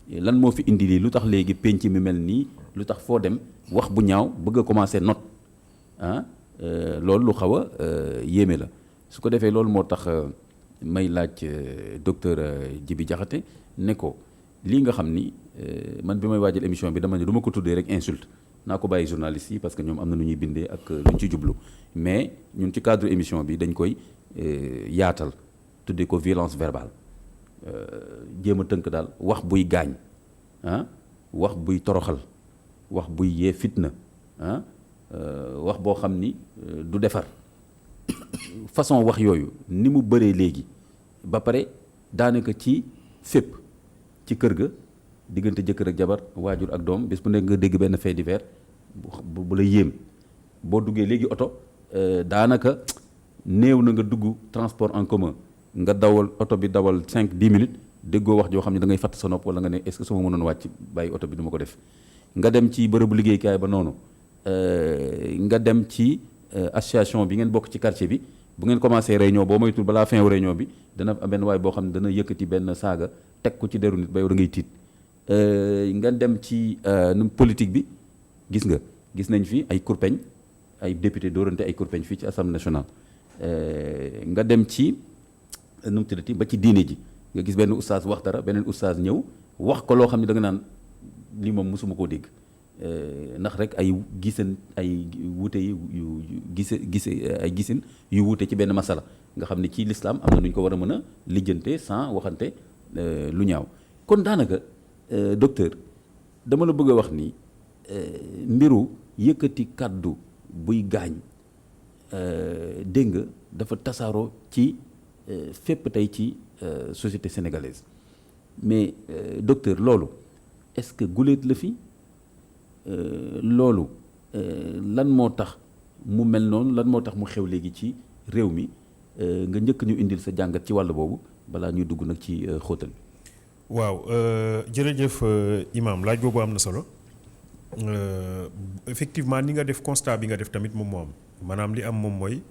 lan moo fi indi lii lu tax léegi penc mi mel nii lu tax foo dem wax bu ñaaw bëgg a commencer note loolu lu xaw a yéeme la su ko defee loolu moo tax may laaj docteur Djibi Diakhaté ne ko lii nga xam ni man bi may waajal émission bi dama ne du ma ko tuddee rek insulte naa ko bàyyi journalistes yi parce que ñoom am na nu ñuy bindee ak lu ñu ci jublu mais ñun ci cadre émission bi dañ koy yaatal tuddee ko violence verbale jéem a tënk daal wax buy gaañ wax buy toroxal wax buy yee fitna wax boo xam ni du defar façon wax yooyu ni mu bëree léegi ba pare daanaka ci fépp ci kër ga diggante jëkkër ak jabar waajur ak doom bés bu nekk nga dégg benn fait divers bu la yéem boo duggee léegi oto daanaka néew na nga dugg transport en commun nga dawal oto bi dawal 5-10 minutes déggoo wax joo xam ne da ngay fatt sa nopp wala nga ne est-ce que su ma mënoon wàcc bàyyi oto bi du ma ko def nga dem ci bërëbu liggéeykaay ba noonu nga dem ci association bi ngeen bokk ci quartier bi bu ngeen commencé réunion boo moytul balaa fin wu réunion bi dana am benn waay boo xam ne dana yëkkati benn saaga teg ko ci deru nit ba yow da ngay tiit nga dem ci politique bi gis nañ fi ay kurpeñ ay député dóorante ay kurpeñ fii ci assemblée nationale nga dem ci nu mu tuddati ba ci diine ji nga gis benn oustaz wax dara beneen oustaz ñëw wax ko loo xam ne da nga naan lii moom mosuma koo dégg ndax rek ay wuute yu gisin yu wuute ci benn masala nga xam ne ci l'islam am na nu ñu ko war a mën a lijjante sans waxante lu ñaaw kon daanaka docteur dama la bëgg a wax ni mbiru yëkkati kàddu buy gaañ dégg nga dafa tasaaroo ci fépp tey ci société sénégalaise mais docteur loolu est-ce que guléet la fi loolu lan moo tax mu mel noonu lan moo tax mu xew léegi ci réew mi nga njëkk ñu indil sa jàngat ci wàll boobu balaa ñuy dugg nag ci xóotal bi. waaw jërëjëf Imam laaj boobu am na solo effectivement ni nga def constat bi nga def tamit moom moo am maanaam li am moom mooy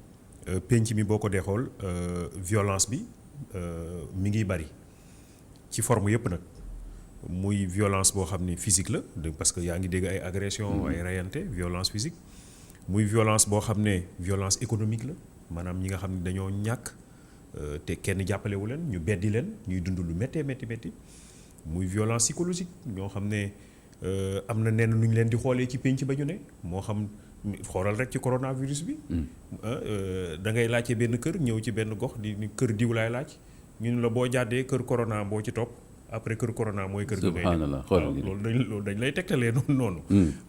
penc mi boo ko dee xool violence bi mi ngi bari ci forme yëpp nag muy violence boo xam ni physique la parce que yaa ngi dégg ay agression ay rayante violence physique muy violence boo xam ne violence économique la maanaam ñi nga xam ne dañoo ñàkk te kenn jàppalewu leen ñu beddi leen ñuy dund lu méttee métti muy violence psychologique ñoo xam ne am na nenn nu ñu leen di xoolee ci pénc ba ñu ne moo xam xoolal rek ci coronavirus bi da ngay laajte benn kër ñëw ci benn gox di kër diw laay laaj ñu ne la boo jàddee kër corona boo ci topp après kër corona mooy kër ga ngay loolu dañ lay tegtalee noonu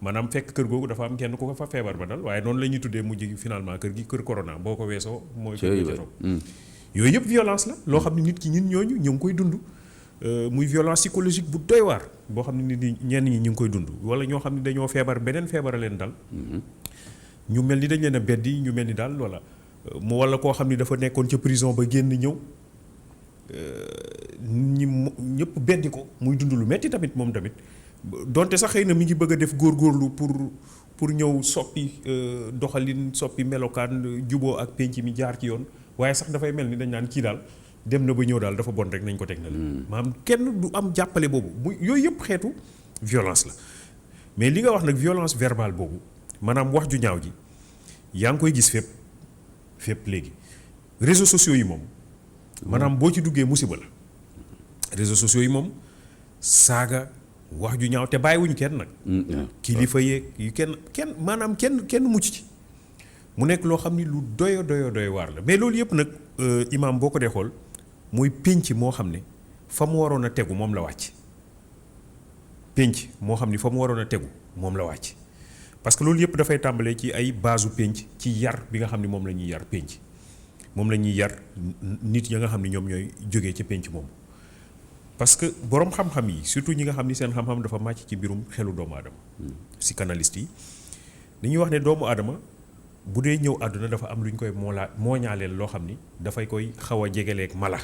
maanaam fekk kër googu dafa am kenn ku ko fa feebar ba dal waaye noonu la ñuy tuddee mujj finalement kër gi kër corona boo ko weesoo mooy kër ga ci topp yooyu yëpp violence la loo xam ne nit ki ñun ñooñu ñu ngi koy dund muy violence psychologique bu doy waar boo xam ne nit ñenn ñi ñu ngi koy dund wala ñoo xam ne dañoo feebar beneen feebara leen dal ñu mel ni dañ leen a beddi ñu mel ni daal mu wala koo xam ne dafa nekkoon ca prison ba génn ñëw ñëpp beddi ko muy dund lu metti tamit moom tamit donte sax xëy na mi ngi bëgg a def góorgóorlu pour ñëw soppi doxalin soppi melokaan juboo ak penc mi jaar ci yoon waaye sax dafay mel ni dañ naan kii daal dem na ba ñëw daal dafa bon rek nañ ko teg na la maanaam kenn du am jàppale boobu muy yooyu yëpp xeetu violence la mais li nga wax nag violence verbale boobu maanaam wax ju ñaaw ji yaa ngi koy gis fépp léegi réseaux sociaux yi moom maanaam boo ci duggee musiba la réseaux sociaux yi moom saaga wax ju ñaaw te bàyyiwuñu kenn nag kilifa yeeg yu kenn maanaam kenn mucc ci mu nekk loo xam ni lu doy waar la mais loolu yëpp nag Imam boo ko dee xool mooy pénc moo xam ne fa mu waroon a tegu moom la wàcc pénc moo xam ni fa mu waroon a tegu moom la wàcc parce que loolu yëpp dafay tàmbalee ci ay baasu pénc ci yar bi nga xam ni moom la ñuy yar pénc moom la ñuy yar nit ya nga xam ni ñoom ñooy jógee ci pénc moomu parce que boroom xam-xam yi surtout ñi nga xam ni seen xam-xam dafa màcc ci mbirum xelu doomu aadama psychanalyste yi dañuy wax ne doomu aadama bu dee ñëw àdduna dafa am lu ñu koy mooñaaleel loo xam ni dafay koy xaw a jegeleeg mala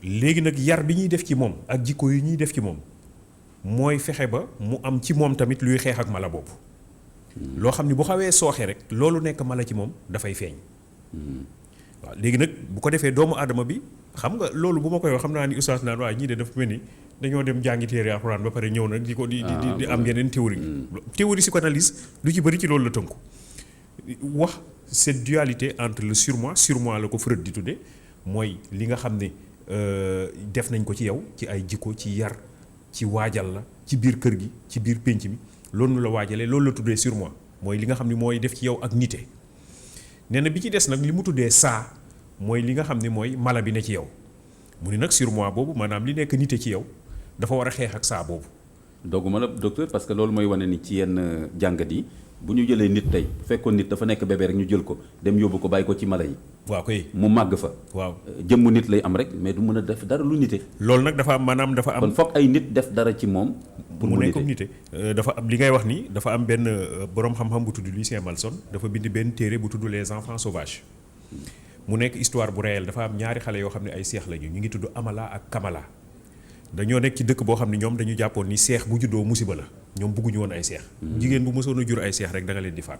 léegi nag yar bi ñuy def ci moom ak jikko yi ñuy def ci moom mooy fexe ba mu am ci moom tamit luy xeex ak mala boobu loo xam ni bu xawee sooxe rek loolu nekk mala ci moom dafay feeñ waaw léegi nag bu ko defee doomu aadama bi xam nga loolu bu ma koy wax xam naa ni oustaz naan waaye ñii de dafa mel ni dañoo dem jàngi téere alxuraan ba pare ñëw nag di am yeneen théorie théorie psychanalyse lu ci bëri ci loolu la tënku wax cette dualité entre le surmoi la ko Freud di tudde mooy li nga xam ne def nañ ko ci yow ci ay jikko ci yar ci waajal la ci biir kër gi ci biir pénc mi loolu la waajalee loolu la tuddee surmoi mooy li nga xam ne mooy def ci yow ak nite nee na bi ci des nag li mu tuddee saa mooy li nga xam ne mooy mala bi ne ci yow mu ni nag surmoi boobu maanaam li nekk nite ci yow dafa war a xeex ak saa boobu. dogguma la docteur parce que loolu mooy wane ni ci yenn jàngat yi bu ñu jëlee nit tey bu fekkoon nit dafa nekk bébé rek ñu jël ko dem yóbbu ko bàyyi ko ci mala yi. waaw koy mu màgg fa. waaw jëmm nit lay am rek mais du mën a def dara lu nite. loolu nag dafa am maanaam dafa am. kon foog ay nit def dara ci moom. pour mu nekk nite dafa am li ngay wax ni dafa am benn borom xam-xam bu tudd Lucien Malson dafa bind benn téere bu tudd les enfants sauvages. mu nekk histoire bu réel dafa am ñaari xale yoo xam ne ay seex lañu ñu ngi tudd Amala ak Kamala dañoo nekk ci dëkk boo xam ne ñoom dañu jàppoon ni seex bu juddoo musiba la ñoom bëgguñu woon ay seex. jigéen bu mësoon a jur ay seex rek da nga leen di faat.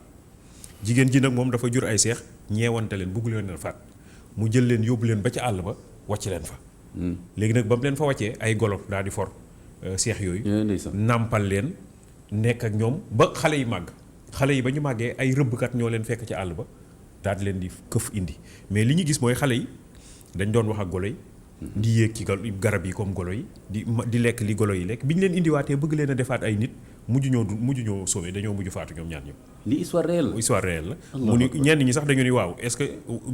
jigéen ji nag moom dafa jur ay seex ñeewante leen bëggu leen faat mu jël leen yóbbu leen ba ca àll ba wàcc leen fa. léegi nag ba mu leen fa wàccee ay golo daal di for seex yooyu. nàmpal leen nekk ak ñoom ba xale yi màgg xale yi ba ñu màggee ay rëbbkat ñoo leen fekk ca àll ba daal di leen di këf indi mais li ñu gis mooy xale yi dañ doon wax ak golo yi. di yéeg ci garab yi comme golo yi di lekk li golo yi lekk bi ñu leen indiwaatee bëgg leen a defaat ay nit mujj ñoo sauvé dañoo mujj faatu ñoom ñaar ñëpp. li histoire réelle la. mu ni ñenn ñi sax dañu ni waaw est-ce que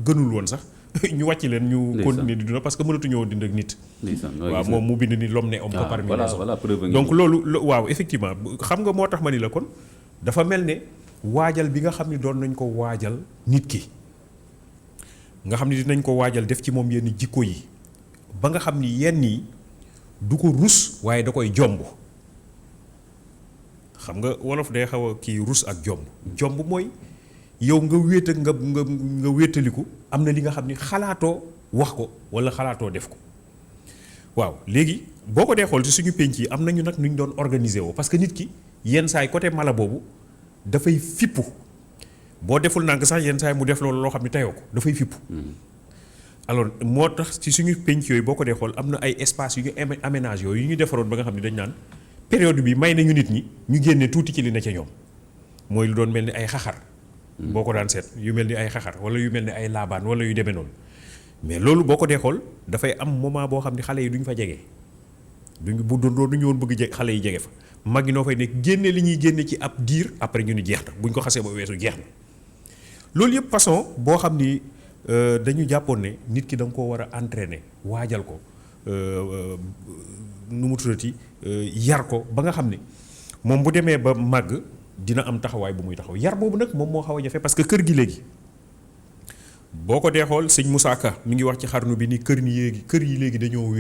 gënul woon sax ñu wàcc leen ñu continuer di dund parce que mënatuñoo dund ak nit. waaw moom mu bind ni l'homme n'est homme que parmi les hommes. Donc loolu waaw effectivement xam nga moo tax ma ni la kon dafa mel ne waajal bi nga xam ni doon nañ ko waajal nit ki nga xam ni dinañ ko waajal def ci moom yenn jikko yi ba nga xam ni yenn yi du ko rus waaye da koy jomb. xam nga wolof day xaw a kii rus ak jomb mooy yow nga wéet ak nga wéetaliku am na li nga xam ni xalaatoo wax ko walla xalaatoo def ko waaw léegi boo ko dee xool ci suñu penc yi am nañu nag nu ñu doon organiser woo parce que nit ki yenn saay côté mala boobu dafay fippu boo deful nànk sax yenn saay mu def loolu loo xam ni teyoo ko dafay fippu. Alors moo tax ci suñu penc yooyu boo ko dee xool am na ay espace yu ñu aménage yooyu yu ñu defaroon ba nga xam ni dañ naan période bi may nañu nit ñi ñu génne tuuti ci li na ca ñoom mooy lu doon mel ni ay xaxar. boo ko daan seet yu mel ni ay xaxar wala yu mel ni ay laabaan wala yu demee noonu mais loolu boo ko dee xool dafay am moment boo xam ni xale yi duñ fa jege duñ duñu woon bëgg xale yi jege fa mag ñi noo fay nekk génne li ñuy génne ci ab diir après ñu ni jeex na buñ ko xasee ba weesu jeex na loolu yëpp façon boo xam ni dañu jàppoon ne nit ki da nga koo war a entraîner waajal ko nu mu tuddati yar ko ba nga xam ni moom bu demee ba màgg dina am taxawaay bu muy taxaw yar boobu nag moom moo xaw a jafe parce que kër gi léegi boo ko dee xool sëñ Moussa Ka mi ngi wax ci xarnu bi ni kër yi léegi dañoo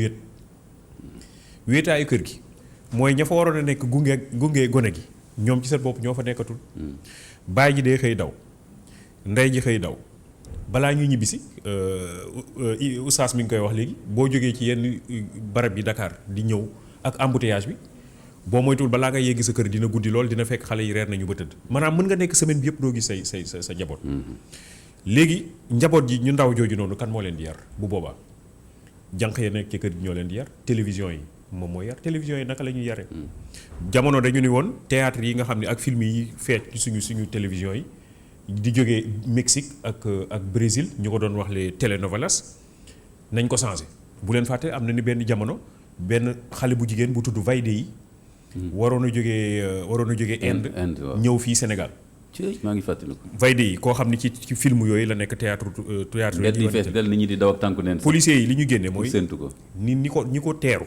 wéetaayu kër gi mooy ña fa waroon a nekk gunge gone gi ñoom ci seen bopp ñoo fa nekkatul. baay ji day xëy daw ndey ji xëy daw balaa ñuy ñibbisi oustaz mi ngi koy wax léegi boo jógee ci yenn barab yi Dakar di ñëw ak embouteillage bi boo moytuwul balaa nga yegg sa kër dina guddi lool dina fekk xale yi reer nañu ba tëdd maanaam mën nga nekk semaine bi yëpp doo gis sa njaboot. léegi njaboot ji ñu ndaw jooju noonu kan moo leen di yar bu boobaa jànq ya nekk ci kër gi ñoo leen di yar télévision yi moom mooy yar télévision yi naka la ñuy yare jamono dañu ni woon théâtre yi nga xam ne ak film yi feet ci suñu télévision yi di jógee Mexique ak Brésil ñu ko doon wax les telenovelas nañ ko changé bu leen fàtte am na ni benn jamono benn xale bu jigéen bu tudd Vaide yi waroon a jógee Inde ñëw fii Sénégal maa ngi fàttaliku Vaide yi koo xam ne ci film yooyu la nekk théâtre mbedd yi fees del nit ñi di daw ak tànku neen policiers yi li ñu génne mooy séntu ko ñi ko teeru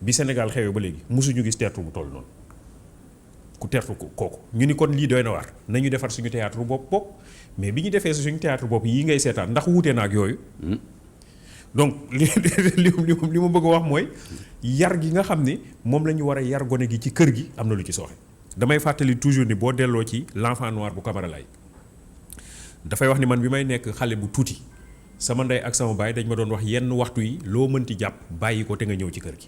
bi Sénégal xewee ba léegi mosuñu gis théâtre bu toll noonu ku teertu kooku ñu ni kon lii doy na waar nañu defar suñu théâtre bopp mais bi ñu defee suñu théâtre bopp yii ngay seetaan ndax wuute na ak yooyu donc li ma bëgg a wax mooy yar gi nga xam ne moom la ñu war a yar gone gi ci kër gi am na lu ci sooxe damay fàttali toujours ni boo delloo ci l'enfant noir bu Camara Laye dafay wax ni man bi may nekk xale bu tuuti sama ndey ak sama baay dañ ma doon wax yenn waxtu yi loo mënti jàpp bàyyi ko te nga ñëw ci kër gi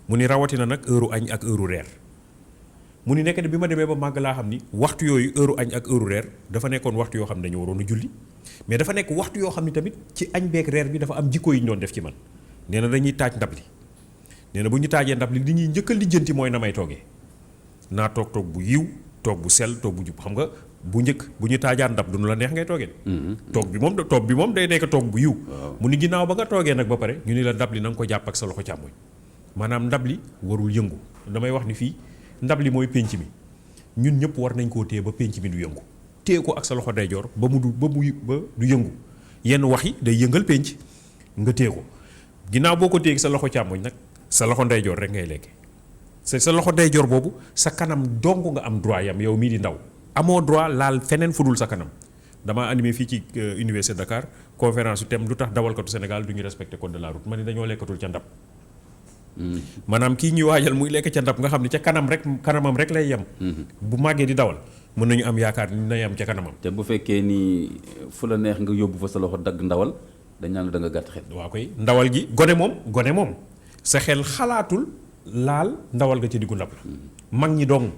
mu ni rawatina nag heure añ ak heure reer mu ni nekk de bi ma demee ba màgg laa xam ni waxtu yooyu heure añ ak heure reer dafa nekkoon waxtu yoo xam ne dañu waroon a julli mais dafa nekk waxtu yoo xam ne tamit ci añ beeg reer bi dafa am jikko yi ñu doon def ci man nee na dañuy taaj ndab li nee na bu ñu taajee ndab li li ñuy njëkk a lijjanti mooy na may toogee naa toog bu yiw toog bu sell toog bu jub xam nga bu njëkk bu ñu taajaan ndab du nu la neex ngay toogee toog bi moom day nekk toog bu yiw mu ni ginnaaw ba nga toogee nag ba pare ñu ni la ndab li na nga ko jàpp ak sa loxo càmmoñ maanaam ndab li warul yëngu damay wax ni fii ndab li mooy pénc mi ñun ñëpp war nañ koo téye ba pénc mi du yëngu téye ko ak sa loxo ndeyjoor ba du yëngu yenn wax yi day yëngal pénc nga téye ko ginnaaw boo ko téye sa loxo càmmoñ nag sa loxo ndeyjoor rek ngay lekke sa loxo ndeyjoor boobu sa kanam dong nga am droit yam yow mii di ndaw amoo droit laal feneen fudul sa kanam damaa animé fii ci Université Dakar conférence yu thème lu tax dawalkatu Sénégal du ñu respecté code de la route ma ni dañoo lekkatul ca ndab maanaam kii ñuy waajal muy lekk ca ndab nga xam ne ca kanamam rek lay yem bu màggee di dawal mën nañu am yaakaar ni na yem ca kanamam te bu fekkee ni fu la neex nga yóbbu fa sa loxo dagg ndawal dañ naan la da nga gàtt xel waaw koy ndawal gi gone moom sa xel xalaatul laal ndawal ga ca diggu ndab la mag ñi dong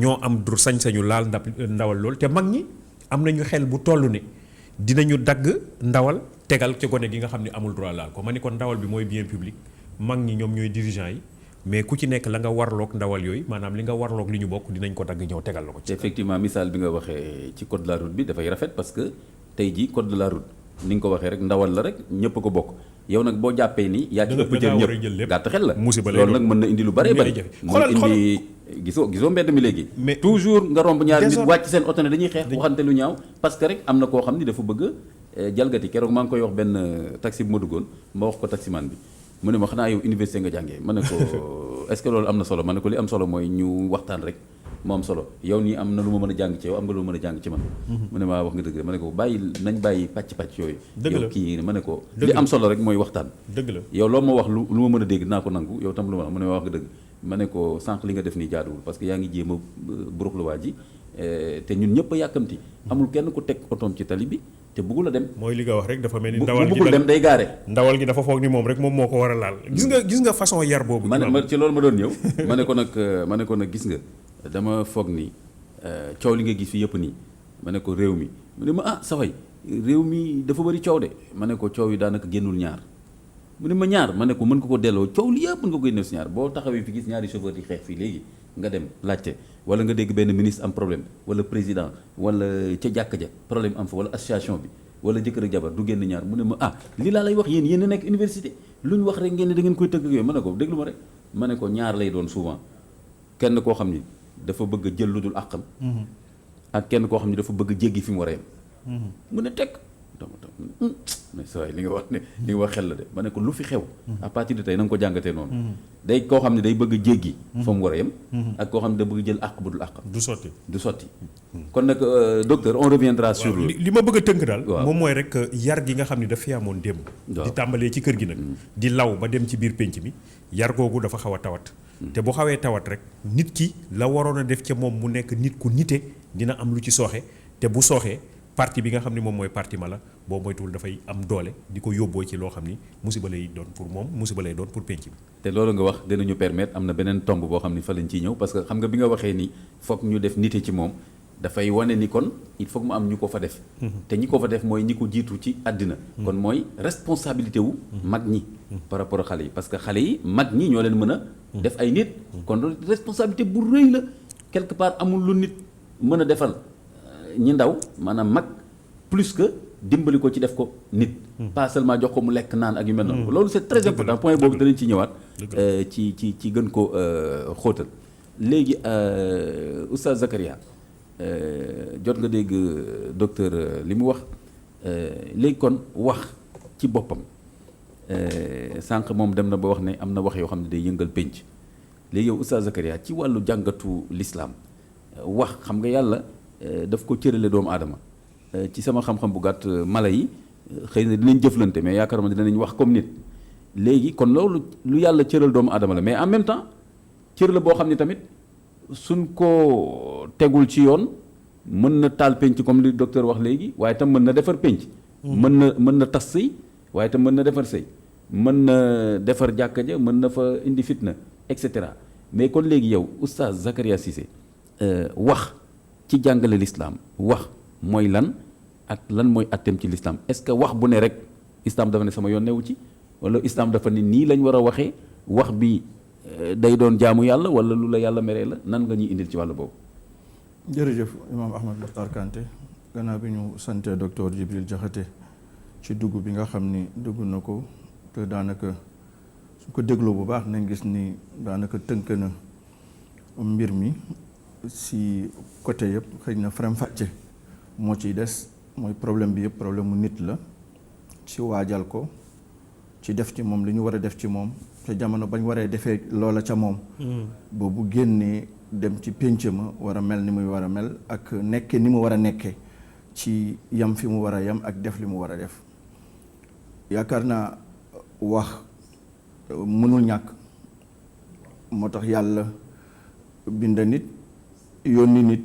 ñoo am sañ-sañu laal ndawal loolu te mag ñi am nañu xel bu toll ne dinañu dagg ndawal tegal ca gone gi nga xam ne amul droit laal ko ma ni kon ndawal bi mooy bien public mag ñi ñoom ñooy dirigeant yi mais ku ci nekk la nga warloog ndawal yooyu maanaam li nga warloog li ñu bokk dinañ ko dagg ñëw tegal la ko ci effectivement misaal bi nga waxee ci code de la route bi dafay rafet parce que tey jii code de la route ni nga ko waxee rek ndawal la rek ñëpp ko bokk yow nag boo jàppee ni yaa ci ëpp jël ñëpp gàtt xel la loolu nag mën na indi lu bari bari mën indi gisoo mbedd mi léegi. mais toujours nga romb ñaari nit désordre wàcc seen oto ne dañuy xeex waxante lu ñaaw parce que rek am na koo xam ni dafa bëgg jalgati keroog maa ngi koy wax benn taxi bu ma duggoon ma wax ko taximan bi mu ne ma xanaa yow université nga jàngee ma ne ko est-ce que loolu am na solo ma ne ko li am solo mooy ñu waxtaan rek moo am solo yow nii am na lu ma mën a jàng ci yow am nga lu ma mën a jàng ci man. mu ne maa wax nga dëgg ma ne ko nañ bàyyi pàcc yooyu. dëgg la yow kii ma ne ko li am solo rek mooy waxtaan. dëgg la yow loo ma wax lu ma mën a dégg dinaa ko nangu yow tam lu ma mu ne ma wax nga dëgg ma ne ko sànq li nga def nii jaaduwul parce que yaa ngi jéem a buruxlu waa ji te ñun ñëpp a yàkkamti amul kenn ku teg otoom ci tali bi te bëggul a dem. mooy li nga wax rek dafa mel ni bu ndawal gi bëggul dem day gaare. ndawal gi dafa foog ni moom rek moom moo ko war a laal gis nga façon yar boobu. ma ci loolu ma doon ñëw ma ne ko nag gis nga dama foog ni coow li nga gis fi yëpp nii ma ne ko réew mi mu ne ma saway réew mi dafa bëri coow de ma ne ko coow yi daanaka génnul ñaar mu ne ma ñaar ma ne ko mën ko delloo coow li yëpp mën nga ko génne si ñaar boo taxawee fi gis ñaari chauffeur di xeex fii léegi nga dem laajte wala nga dégg benn ministre am problème wala président wala ca jàkk ja problème am fa wala association bi wala jëkkër ak jabar du génn ñaar mu ne ma li laa lay wax yéen a nekk université lu ñu wax rek ngeen ne da ngeen koy tëgg ak yooyu ma ne ko déglu ma rek ma ne ko ñaar lay doon souvent kenn koo xam ni dafa bëgg a jël lu dul àqam ak kenn koo xam ni dafa bëgg a jéggi fi mu war a yem mu ne teg mais saa li nga wax xel la de ma ne ko lu fi xew à partir de tey na nga ko jàngatee noonu day koo xam ne day bëgg a jéggi fa mu war a yem ak koo xam ne da bëgg jël àq bu dul àqam du sotti kon nag docteur on reviendra sur li ma bëgg a tënk daal moom mooy rek yar gi nga xam ne dafa amoon démb di tàmbalee ci kër gi nag di law ba dem ci biir pénc mi yar googu dafa xaw a tawat te bu xawee tawat rek nit ki la waroon a def ca moom mu nekk nit ku nite dina am lu ci sooxe te bu sooxee parti bi nga xam ne moom mooy parti ma la boo moytuwul dafay am doole di ko yóbboo ci loo xam ni musiba lay doon pour moom musiba lay doon pour penc bi. te loolu nga wax dinañu permettre am na beneen tomb boo xam ni fa lañ ciy ñëw parce que xam nga bi nga waxee ni foog ñu def nite ci moom dafay wane ni kon il faut mu am ñu ko fa def. te ñi ko fa def mooy ñi ko jiitu ci àddina. kon mooy responsabilité wu mag ñi. par rapport ak xale yi parce que xale yi mag ñi ñoo leen mën a. def ay nit. kon responsabilité bu rëy la quelque part amul lu nit mën a defal ñi ndaw maanaam mag plus que dimbali ko ci def ko nit. pas seulement jox ko mu lekk naan ak yu mel noonu. loolu c'est très important point boobu danañ ci ñëwaat. ci gën ko xóotal. léegi Oustaz Zakaria jot nga dégg docteur li mu wax léegi kon wax ci boppam sànq moom dem na ba wax ne am na wax yoo xam ne day yëngal pénc léegi yow Oustaz Zakaria ci wàllu jàngatu l'islam wax xam nga yàlla daf ko cërale doomu aadama ci sama xam-xam bu gàtt mala yi xëy na dinañ jëflante mais yaakaar ma dinañ wax comme nit léegi kon loolu lu yàlla cëral doomu aadama la mais en même temps cër la boo xam ne tamit suñ ko tegul ci yoon mën na taal penc comme li docteur wax léegi waaye tam mën na defar penc. mën na tas sëy waaye tam mën na defar sëy mën na defar jàkka ja mën na fa indi fitna et cetera mais kon léegi yow Oustaz Zakaria Cissé wax ci jàngale l'islam wax mooy lan ak lan mooy atteem ci l'islam est-ce que wax bu ne rek islam dafa ne sama yoon newu ci wala islam dafa ne nii lañ war a waxee wax bi day doon jaamu yàlla wala lu la yàlla meree la nan nga ñuy indil ci wàllu boobu. jërëjëf Imam Ahmad Mokhtar Kanté gannaaw bi ñu sante docteur Djibril Diakhaté ci dugg bi nga xam ni dugg na ko te daanaka su ko dégloo bu baax nañ gis ni daanaka tënk na mbir mi si côté yëpp xëy na faram-fàcce moo ciy des mooy problème bi yëpp problème mu nit la ci waajal ko ci def ci moom li ñu war a def ci moom te jamono bañ waree defee loola ca moom boobu génnee dem ci pénc ma war a mel ni muy war a mel ak nekke ni mu war a nekke ci yam fi mu war a yam ak def li mu war a def yaakaar naa wax mënul ñàkk moo tax yàlla bind nit yónni nit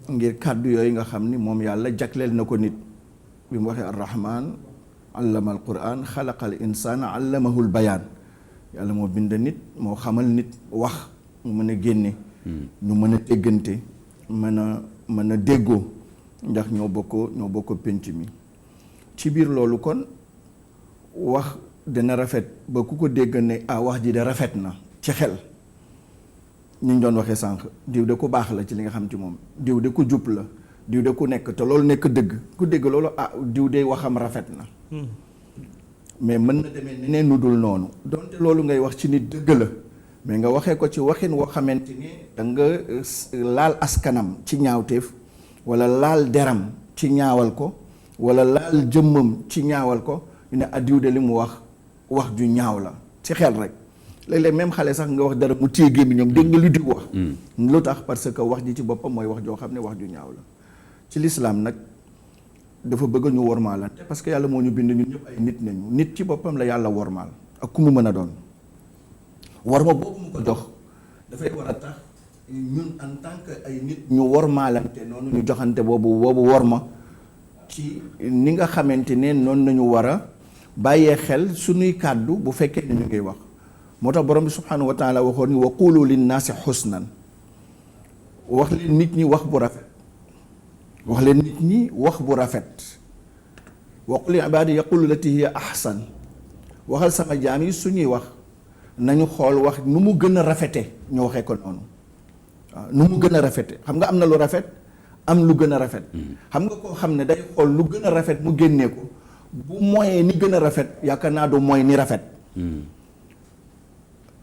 ngir kàddu yooyu nga xam ni moom yàlla jagleel na ko nit bi mu waxee arrahman allama al quran xalaqal insana allamahul bayaan yàlla moo bind nit moo xamal nit wax mu mën a génne ñu mën a déggante mën a déggoo ndax ñoo bokk pénc mi ci biir loolu kon wax dina rafet ba ku ko dégg ne wax ji de rafet na ci xel ñu doon waxee sànq diw de ku baax la ci li nga xam ci moom diw de ku jub la diw de ku nekk te loolu nekk dëgg ku dégg loolu diw de waxam rafet na mais mën na demee neneen nu dul noonu donte loolu ngay wax ci nit dëgg la mais nga waxee ko ci waxin woo xamante ni da nga laal askanam ci ñaawteef wala laal deram ci ñaawal ko wala laal jëmmam ci ñaawal ko ñu ne addiw de li mu wax ju ñaaw la ci xel rek léeg-léeg même xale sax nga wax dara mu téye gémmiñam dégg nga lu di wax. lu tax parce que wax ji ci boppam mooy wax joo xam ne wax ju ñaaw la ci lislaam nag dafa bëgg ñu wormaalante parce que yàlla moo ñu bind ñun ñëpp ay nit nañu nit ci boppam la yàlla wormaal ak ku mu mën a doon worma boobu mu ko jox dafay war a tax ñun en tant que ay nit ñu wormaalante noonu ñu joxante boobu worma ci ni nga xamante ne noonu nañu war a bàyyee xel suñuy kàddu bu fekkee ne ñu ngi wax moo tax borom bi subhanahu wa taala waxoon ni wa qulu linnaasi xusnan wax leen nit ñi wax bu rafet wax leen nit ñi wax bu rafet wa qul li ibaadi yaqulu lati hiya ahsan waxal sama jaam yi suñuy wax nañu xool wax nu mu gën a rafete ñu waxee ko noonu waaw nu mu gën a rafete xam nga am na lu rafet am lu gën a rafet xam nga koo xam ne day xool lu gën a rafet mu génnee ko bu moyee ni gën a rafet yaakaar naa du mooy ni rafet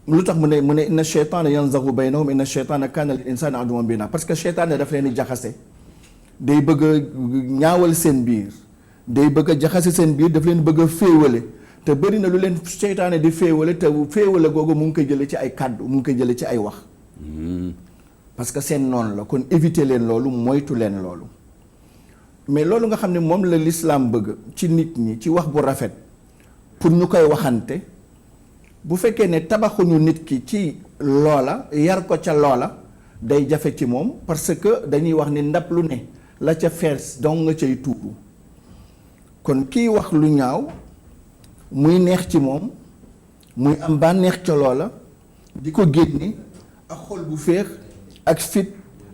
lu tax mu ne inna cheytaana yanzagu baynahum inna cheytaana kaana lil insaani aduwwan mubina parce que cheytaane daf leen di jaxase day bëgg a ñaawal seen biir day bëgg a jaxase seen biir daf leen bëgg a féewale te bëri na lu leen cheytaane di féewale te féewale googu mu ngi koy jële ci ay kàddu mu ngi koy jële ci ay wax parce que seen noonu la kon éviter leen loolu moytu leen loolu mais loolu nga xam ne moom la lislaam bëgg ci nit ñi ci wax bu rafet pour ñu koy waxante bu fekkee ne tabaxuñu nit ki ci loola yar ko ca loola day jafe ci moom parce que dañuy wax ni ndab lu ne la ca fees donc nga cay tuuru kon kiy wax lu ñaaw muy neex ci moom muy am bànneex ca loola di ko génne ak xol bu féex ak fit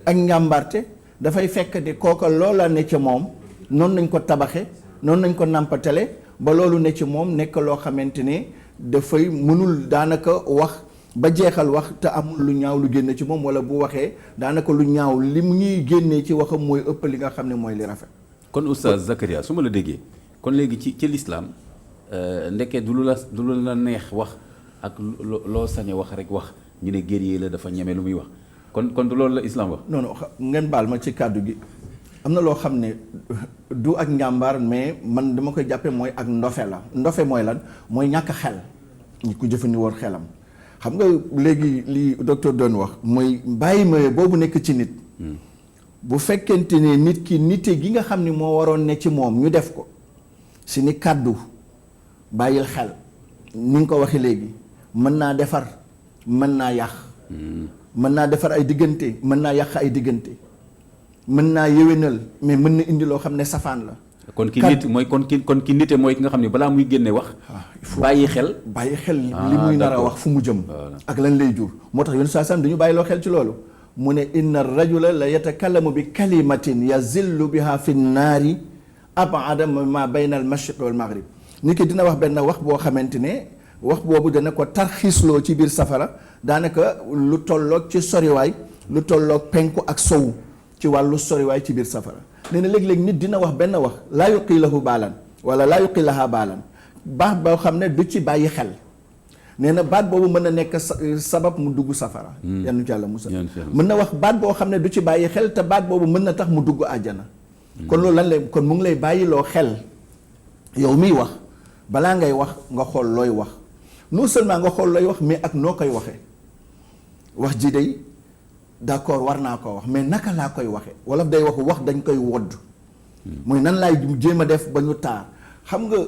ak njàmbarte dafay fekk de kooka loola ne ca moom noonu nañ ko tabaxe noonu nañ ko nàmpatale ba loolu ne ci moom nekk loo xamante ne dafay mënul daanaka wax ba jeexal wax te amul lu ñaaw lu génne ci moom wala bu waxee daanaka lu ñaaw li mu ñuy génnee ci waxam mooy ëpp li nga xam ne mooy li rafet. kon oustaz Zakaria su ma la déggee kon léegi ci lislaam ndekkee du lu la neex wax ak loo sañe wax rek wax ñu ne guerrier la dafa ñeme lu muy wax kon du loolu la islam wax. non ngeen baal ma ci kàddu gi am na loo xam ne du ak njàmbaar mais man dama koy jàppe mooy ak ndofe la ndofe mooy lan mooy ñàkk xel ñi ko jëfandikoo xelam xam nga léegi li docteur doon wax mooy bàyyi ma boobu nekk ci nit bu fekkente ne nit ki nite gi nga xam ne moo waroon ne ci moom ñu def ko si ni kàddu bàyyil xel ni nga ko waxee léegi mën naa defar mën naa yàq mën naa defar ay diggante mën naa yàq ay diggante mën naa yéwénal mais mën na indi loo xam ne safaan la. kon ki nit mooy kon ki nite mooy ki nga xam ne balaa muy génne wax. bàyyi xel li muy nar a wax fu mu jëm. ak lan lay jur moo tax yoon saa sam dañu bàyyi loo xel ci loolu. mu ne inna rajula la yatakallamu bi kalimatin yazillu biha fi nnaari abada ma bayna al mashriq wal maghrib nit ki dina wax benn wax boo xamante ne wax boobu dana ko tarxiisloo ci biir safara daanaka lu tolloog ci soriwaay lu tolloog penku ak sowu ci wàllu soriwaay ci biir safara nee na léeg-léeg nit dina wax benn wax laa yuqi lahu baalan wala laa yuqi laha baalan baax boo xam ne du ci bàyyi xel nee na baat boobu mën na nekk sabab mu dugg safara yannu ci yàlla musa mën na wax baat boo xam ne du ci bàyyi xel te baat boobu mën na tax mu dugg àjjana kon loolu lan lay kon mu ngi lay bàyyiloo xel yow miy wax balaa ngay wax nga xool looy wax non seulement nga xool looy wax mais ak noo koy waxee wax ji day d'accord war naa koo wax mais naka laa koy waxee wolof day wax dañ koy wodd mooy nan laay jéem a def ba ñu taar xam nga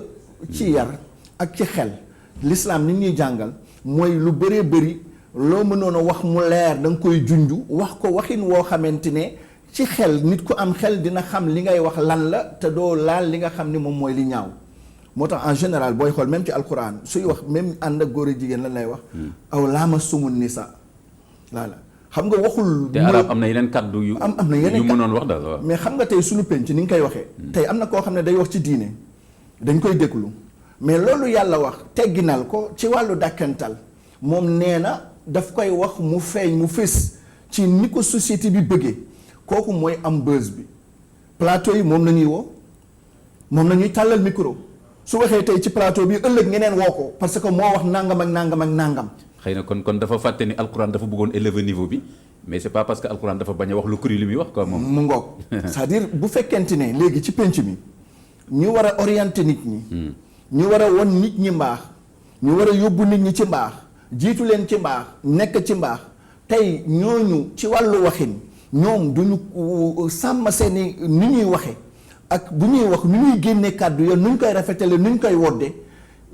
ci yar ak ci xel l'islam ni ñuy jàngal mooy lu bëree bëri loo mënoon a wax mu leer da nga koy junju wax ko waxin woo xamante ne ci xel nit ku am xel dina xam li ngay wax lan la te doo laal li nga xam ni moom mooy li ñaaw moo tax en général booy xool même ci alquran suy wax même ànd ak góor a jigéen lan lay wax aw laama sumun nisa laala xam nga waxul te arab am na yeneen kàddu yu am na yeneen yu mënoon wax daal waaw mais xam nga tey suñu penc ni nga koy waxee tey am na koo xam ne day wax ci diine dañ koy déglu mais loolu yàlla wax tegginal ko ci wàllu dàkkantal moom nee na daf koy wax mu feeñ mu fés ci ni ko société bi bëggee kooku mooy am buzz bi plateau yi moom la ñuy woo moom la ñuy tàllal micro su waxee tey ci plateau bi ëllëg ñeneen woo ko parce que moo wax nangam ak nangam ak nangam xëy na kon dafa fàtte ni alquran dafa bëggoon élever niveau bi mais c'est pas parce que alquran dafa bañ a wax lu kuri li muy wax quoi moom. mu ngoog c'est-à-dire bu fekkente ne léegi ci penc mi ñu war a orienter nit ñi. ñu war a won nit ñi mbaax. ñu war a yóbbu nit ñi ci mbaax jiitu leen ci mbaax nekk ci mbaax tey ñooñu ci wàllu waxin ñoom duñu sàmm seeni ni ñuy waxe ak bu ñuy wax nu ñuy génne kàddu ya nu ñu koy rafetale nu ñu koy wodde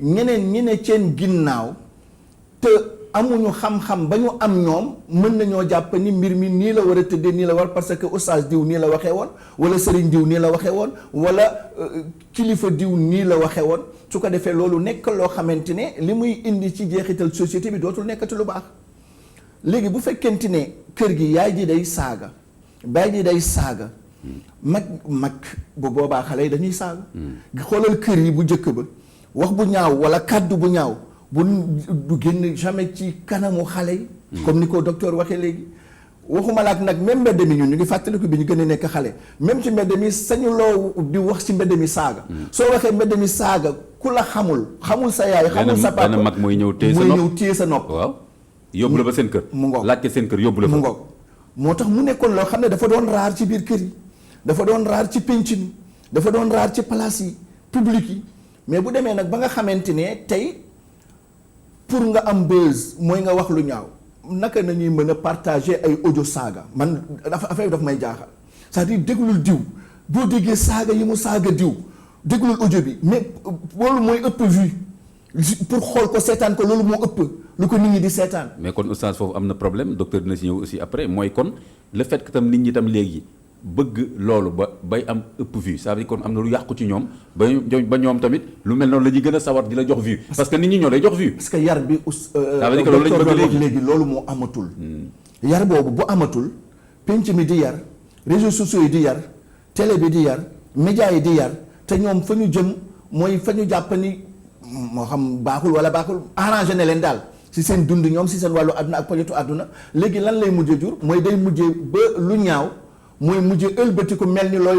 ñeneen ñi ne seen ginnaaw te amuñu xam-xam ba ñu am ñoom mën nañoo jàpp ni mbir mi nii la war a tëddee nii la war parce que oustaz diw nii la waxee woon wala sëriñ diw nii la waxee woon wala kilifa diw nii la waxee woon su ko defee loolu nekk loo xamante ne li muy indi ci jeexital société bi dootul nekkati lu baax léegi bu fekkente ne kër gi yaay ji day saaga baay ji day saaga mag bu boobaa xale yi dañuy saaga xoolal kër yi bu njëkk ba wax bu ñaaw wala kàddu bu ñaaw bu du génn jamais ci kanamu xale yi comme ni ko docteur waxee léegi waxuma la ak nag même mbedd mi ñun ñu ngi fàttaliku bi ñu gën a nekk xale même ci mbedd mi sañu loo di wax ci mbedd mi saaga soo waxee mbedd mi saaga ku la xamul sa yaay xamul sa papa mag mooy ñëw téye sa nopp waaw yóbbu la ba seen kër mu ngoog laajte seen kër yóbbu la fa mu ngoog moo tax mu nekkoon loo xam ne dafa doon raar ci biir kër yi dafa doon raar ci pénc mi dafa doon raar ci place yi publique yi mais bu demee nag ba nga xamante ne tey pour nga am buzz mooy nga wax lu ñaaw naka nañuy mën a partager ay audio saaga man affaire daf may jaaxal c'est-à-dire déglul diw boo déggee saaga yi mu saaga diw déglul audio bi mais loolu mooy ëpp vue pour xool ko seetaan ko loolu moo ëpp lu ko nit ñi di seetaan. mais kon oustaz foofu am na problème docteur dina si ñëw aussi après mooy kon le fait que tam nit ñi tam léegi bëgg loolu ba bay am ëpp vue ça veut dire kon am na lu yàqu ci ñoom ba ñoom tamit lu mel noonu la ñuy gën a sawar di la jox vue parce que nit ñi ñoo lay jox vue. parce que yar bi ça veut dire que loolu lañ bëgg léegi loolu moo amatul. yar boobu bu amatul penc mi di yar réseaux sociaux yi di yar télé bi di yar média yi di yar te ñoom fa ñu jëm mooy fa ñu jàpp ni moo xam baaxul wala baaxul arrangé na leen daal si seen dund ñoom si seen wàllu àdduna ak poñetu àdduna léegi lan lay mujjee jur mooy day mujjee ba lu ñaaw. mooy mujj ëlbati ko mel ni looy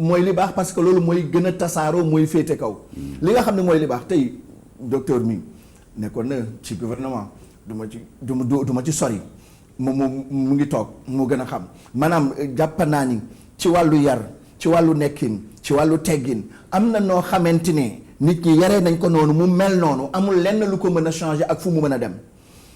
mooy li baax parce que loolu mooy gën a tasaaroo mooy féete kaw li nga xam ne mooy li baax tey docteur mi nekkoon na ci gouvernement du ma ci sori mu ngi toog mu gën a xam maanaam jàpp naa ni ci wàllu yar ci wàllu nekkin ci wàllu teggin am na noo xamante ne nit ñi yaree nañ ko noonu mu mel noonu amul lenn lu ko mën a changer ak fu mu mën a dem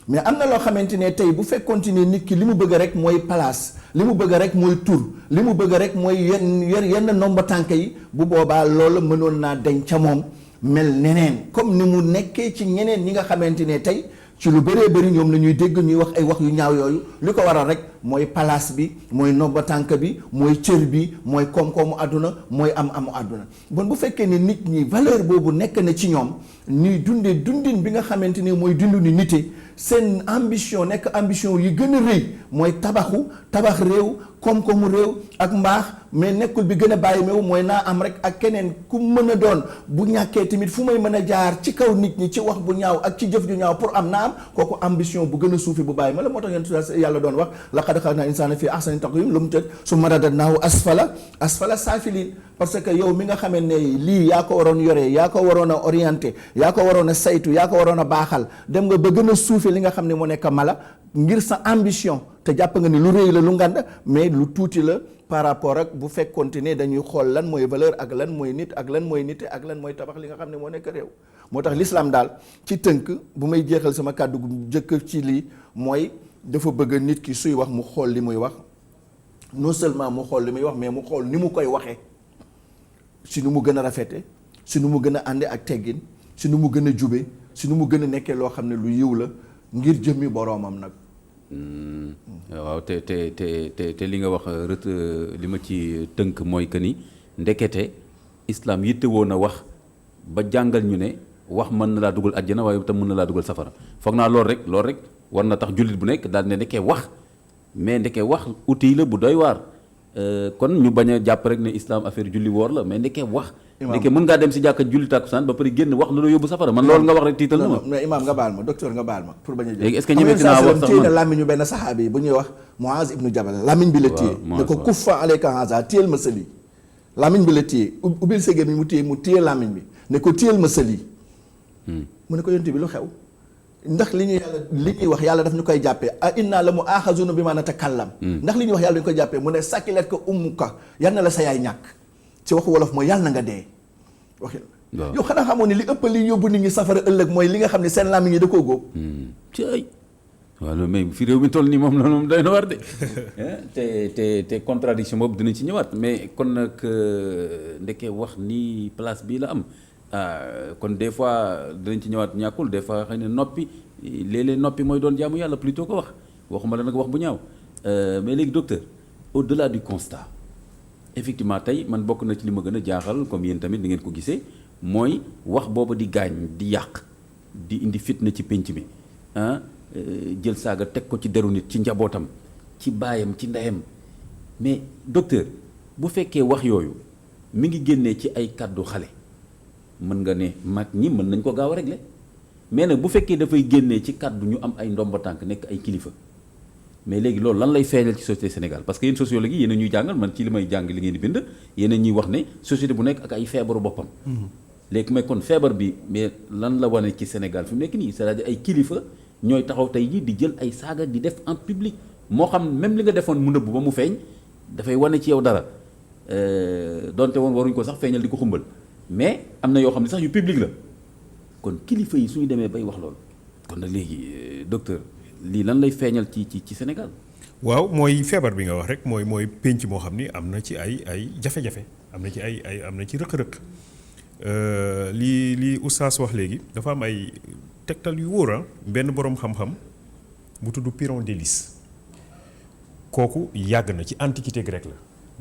mais am na loo xamante ne tey bu fekkoonte ne nit ki li mu bëgg rek mooy place li mu bëgg rek mooy tur li mu bëgg rek mooy yenn nomba tànk yi bu boobaa loolu mënoon naa deñ ca moom mel neneen comme ni mu nekkee ci ñeneen ñi nga xamante ne tey ci lu bëree bëri ñoom la ñuy dégg ñuy wax ay wax yu ñaaw yooyu li ko waral rek mooy place bi mooy nomba tànk bi mooy cër bi mooy koom-koomu àdduna mooy am-amu àdduna bon bu fekkee ne nit ñi valeur boobu nekk na ci ñoom ñuy dundee dundin bi nga xamante ne mooy dundu ni nite seen ambition nekk ambition yi gën a rëy mooy tabax réew koom-koomu réew ak mbaax mais nekkul bi gën a bàyyi meew mooy naa am rek ak keneen ku mën a doon bu ñàkkee tamit fu may mën a jaar ci kaw nit ñi ci wax bu ñaaw ak ci jëf ju ñaaw pour am naa am kooku ambition bu gën a suufi bu bàyyi ma la moo tax yàlla doon wax laqad xalaqnal insaana fii ahsani taqwiim lu mu tëdd summa radadnaahu asfala saafiliin parce que yow mi nga xamee ne lii yaa ko waroon yore yaa ko waroon a orienté yaa ko waroon a saytu yaa ko waroon a baaxal dem nga ba gën a suufi li nga xam ne moo nekk mala ngir sa ambition te jàpp nga ni lu rëy la lu ngand mais lu tuuti la par rapport ak bu fekkonte ne dañuy xool lan mooy valeur ak lan mooy nit ak lan mooy nite ak lan mooy tabax li nga xam ne moo nekk réew moo tax l'islam daal ci tënk bu may jeexal sama kàddu gu njëkk ci lii mooy dafa bëgg nit ki suy wax mu xool li muy wax non seulement mu xool li muy wax mais mu xool ni mu koy waxee si nu mu gën a rafete si nu mu gën a ànde ak teggin si nu mu gën a jube si nu mu gën a nekkee loo xam ne lu yiw la ngir jëmmi boroomam nag. waaw te li nga wax li ma ci tënk mooy que ni ndekete islam yitte woon a wax ba jàngal ñu ne wax mën na laa dugal àjjana waaye tam mën na laa dugal safara foog naa loolu rek war na tax jullit bu nekk daal ne ndekee wax mais ndekee wax outil la bu doy waar kon ñu bañ a jàpp rek ne islam affaire julli woor la mais ndekee wax. ndekee mën ngaa dem si jàkka julli tàkkusaan ba pare génn wax lu la yóbbu safara man loolu nga wax rek tiital na ma. mais imaam nga baal ma docteur nga baal ma pour bañ a. léegi est-ce que ñeme naa wax sax man na làmmiñu benn saxaabi yi bu ñuy wax Muaz ibnu Jabal làmmiñ bi la téye ne ko kuffa alayka haza téyel ma sëli làmmiñ bi la téye ubbil sa gémmiñ mu téye làmmiñ bi ne ko téyel ma sëli mu ne ko yonent bi lu xew ndax li ñuy wax yàlla daf ñu koy jàppee a inna la mu aaxazuna bi ma natakallam ndax li ñuy wax yàlla dañu koy jàppee mu ne sàkkilet ko ummuka yal na la sa yaay ñàkk ci waxu wolof mooy yàlla na nga dee waxi yow xanaa xamoon ne li ëpp li yóbbu nit ñi safara ëllëg mooy li nga xam ne seen làmmiñ yi da koo góob ci ay waaw mais fi réew mi toll nii moom la moom doy na war de te contradiction boobu dinañ ci ñëwaat mais kon nag ndeke wax ni place bii la am kon des fois dinañ ci ñëwaat ñàkkul des fois xëy na noppi léeg-léeg noppi mooy doon jaamu yàlla plutôt que wax waxuma la nag wax bu ñaaw mais léegi docteur au-delà du constat effectivement tey man bokk na ci li ma gën a jaaxal comme yéen tamit ni ngeen ko gisee mooy wax booba di gaañ di yàq di indi fitna ci pénc mi jël saaga teg ko ci deru nit ci njabootam ci baayam ci ndeyam mais docteur bu fekkee wax yooyu mi ngi génnee ci ay kàddu xale mën nga ne mag ñi mën nañ ko gaaw a régler mais nag bu fekkee dafay génnee ci kàddu ñu am ay ndomba tànk nekk ay kilifa mais léegi loolu lan lay feeñal ci société Sénégal parce que yéen sociologue yi yéen a ñuy jàngal man ci li may jàng li ngeen di bind yéen a ñuy wax ne société bu nekk ak ay feebaru boppam léegi mais kon feebar bi mais lan la wane ci Sénégal fi mu nekk nii c'est-à-dire ay kilifa ñooy taxaw tey jii di jël ay saaga di def en public moo xam même li nga defoon mu nëbb ba mu feeñ dafay wane ci yow dara donte woon waruñ ko sax feeñal di ko xumbal mais am na yoo xam ne sax yu public la kon kilifa yi suñu demee bay wax loolu kon nag léegi docteur lii lan lay feeñal ci Sénégal. waaw mooy feebar bi nga wax rek mooy pénc moo xam ni am na ci ay jafe-jafe am na ci am na ci rëq-rëq li oustaz wax léegi dafa am ay tegtal yu wóor benn boroom xam-xam bu tudd Pyrrhon d'Hélice kooku yàgg na ci antiquité grecque la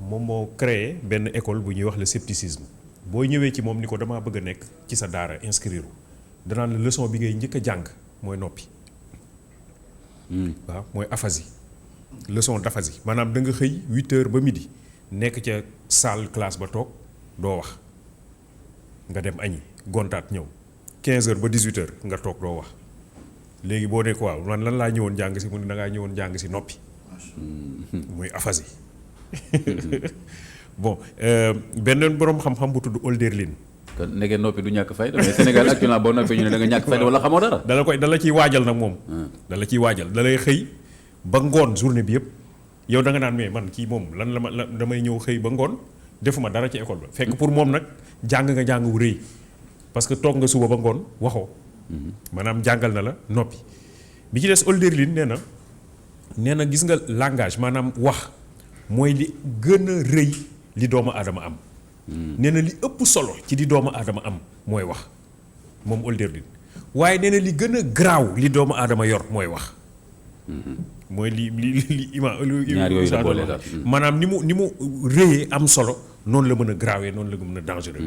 moom moo créé benn école bu ñuy wax le scepticisme boo ñëwee ci moom ni ko damaa bëgg a nekk ci sa daara inscrire danaan la leçon bi ngay njëkk a jàng mooy noppi waaw mooy aphasie leçon d'aphasie maanaam da nga xëy 8h ba midi nekk ca salle classe ba toog doo wax nga dem añi gontaat ñëw 15h ba 18h nga toog doo wax léegi boo ne ko waaw man lan laa ñëwoon jàng si mu ne da ngaa ñëwoon jàng si noppi muy aphasie bon benn boroom xam-xam bu tudd Hölderlin kon nekkee noppi du ñàkk fayda mais Sénégal actuellement boo noppee ñu ne da nga ñàkk fayda wala xamoo dara. dala ciy waajal nag moom. dala ciy waajal da lay xëy ba ngoon journée bi yëpp yow da nga naan mais man kii moom lan la ma damay ñëw xëy ba ngoon defuma dara ci école ba. fekk pour moom nag jàng nga jàng wu rëy parce que toog nga suba ba ngoon waxoo. maanaam jàngal na la noppi. bi ci des Hölderlin nee na gis nga langage maanaam wax mooy li gën a rëy li doomu aadama am. nee na li ëpp solo ci di doomu aadama am mooy wax moom Hölderlin waaye nee na li gën a garaaw li doomu aadama yor mooy wax. mooy li ñaar yooyu la boole daal maanaam ni mu rëyee am solo noonu la mën a garaawee noonu la mën a dangereux.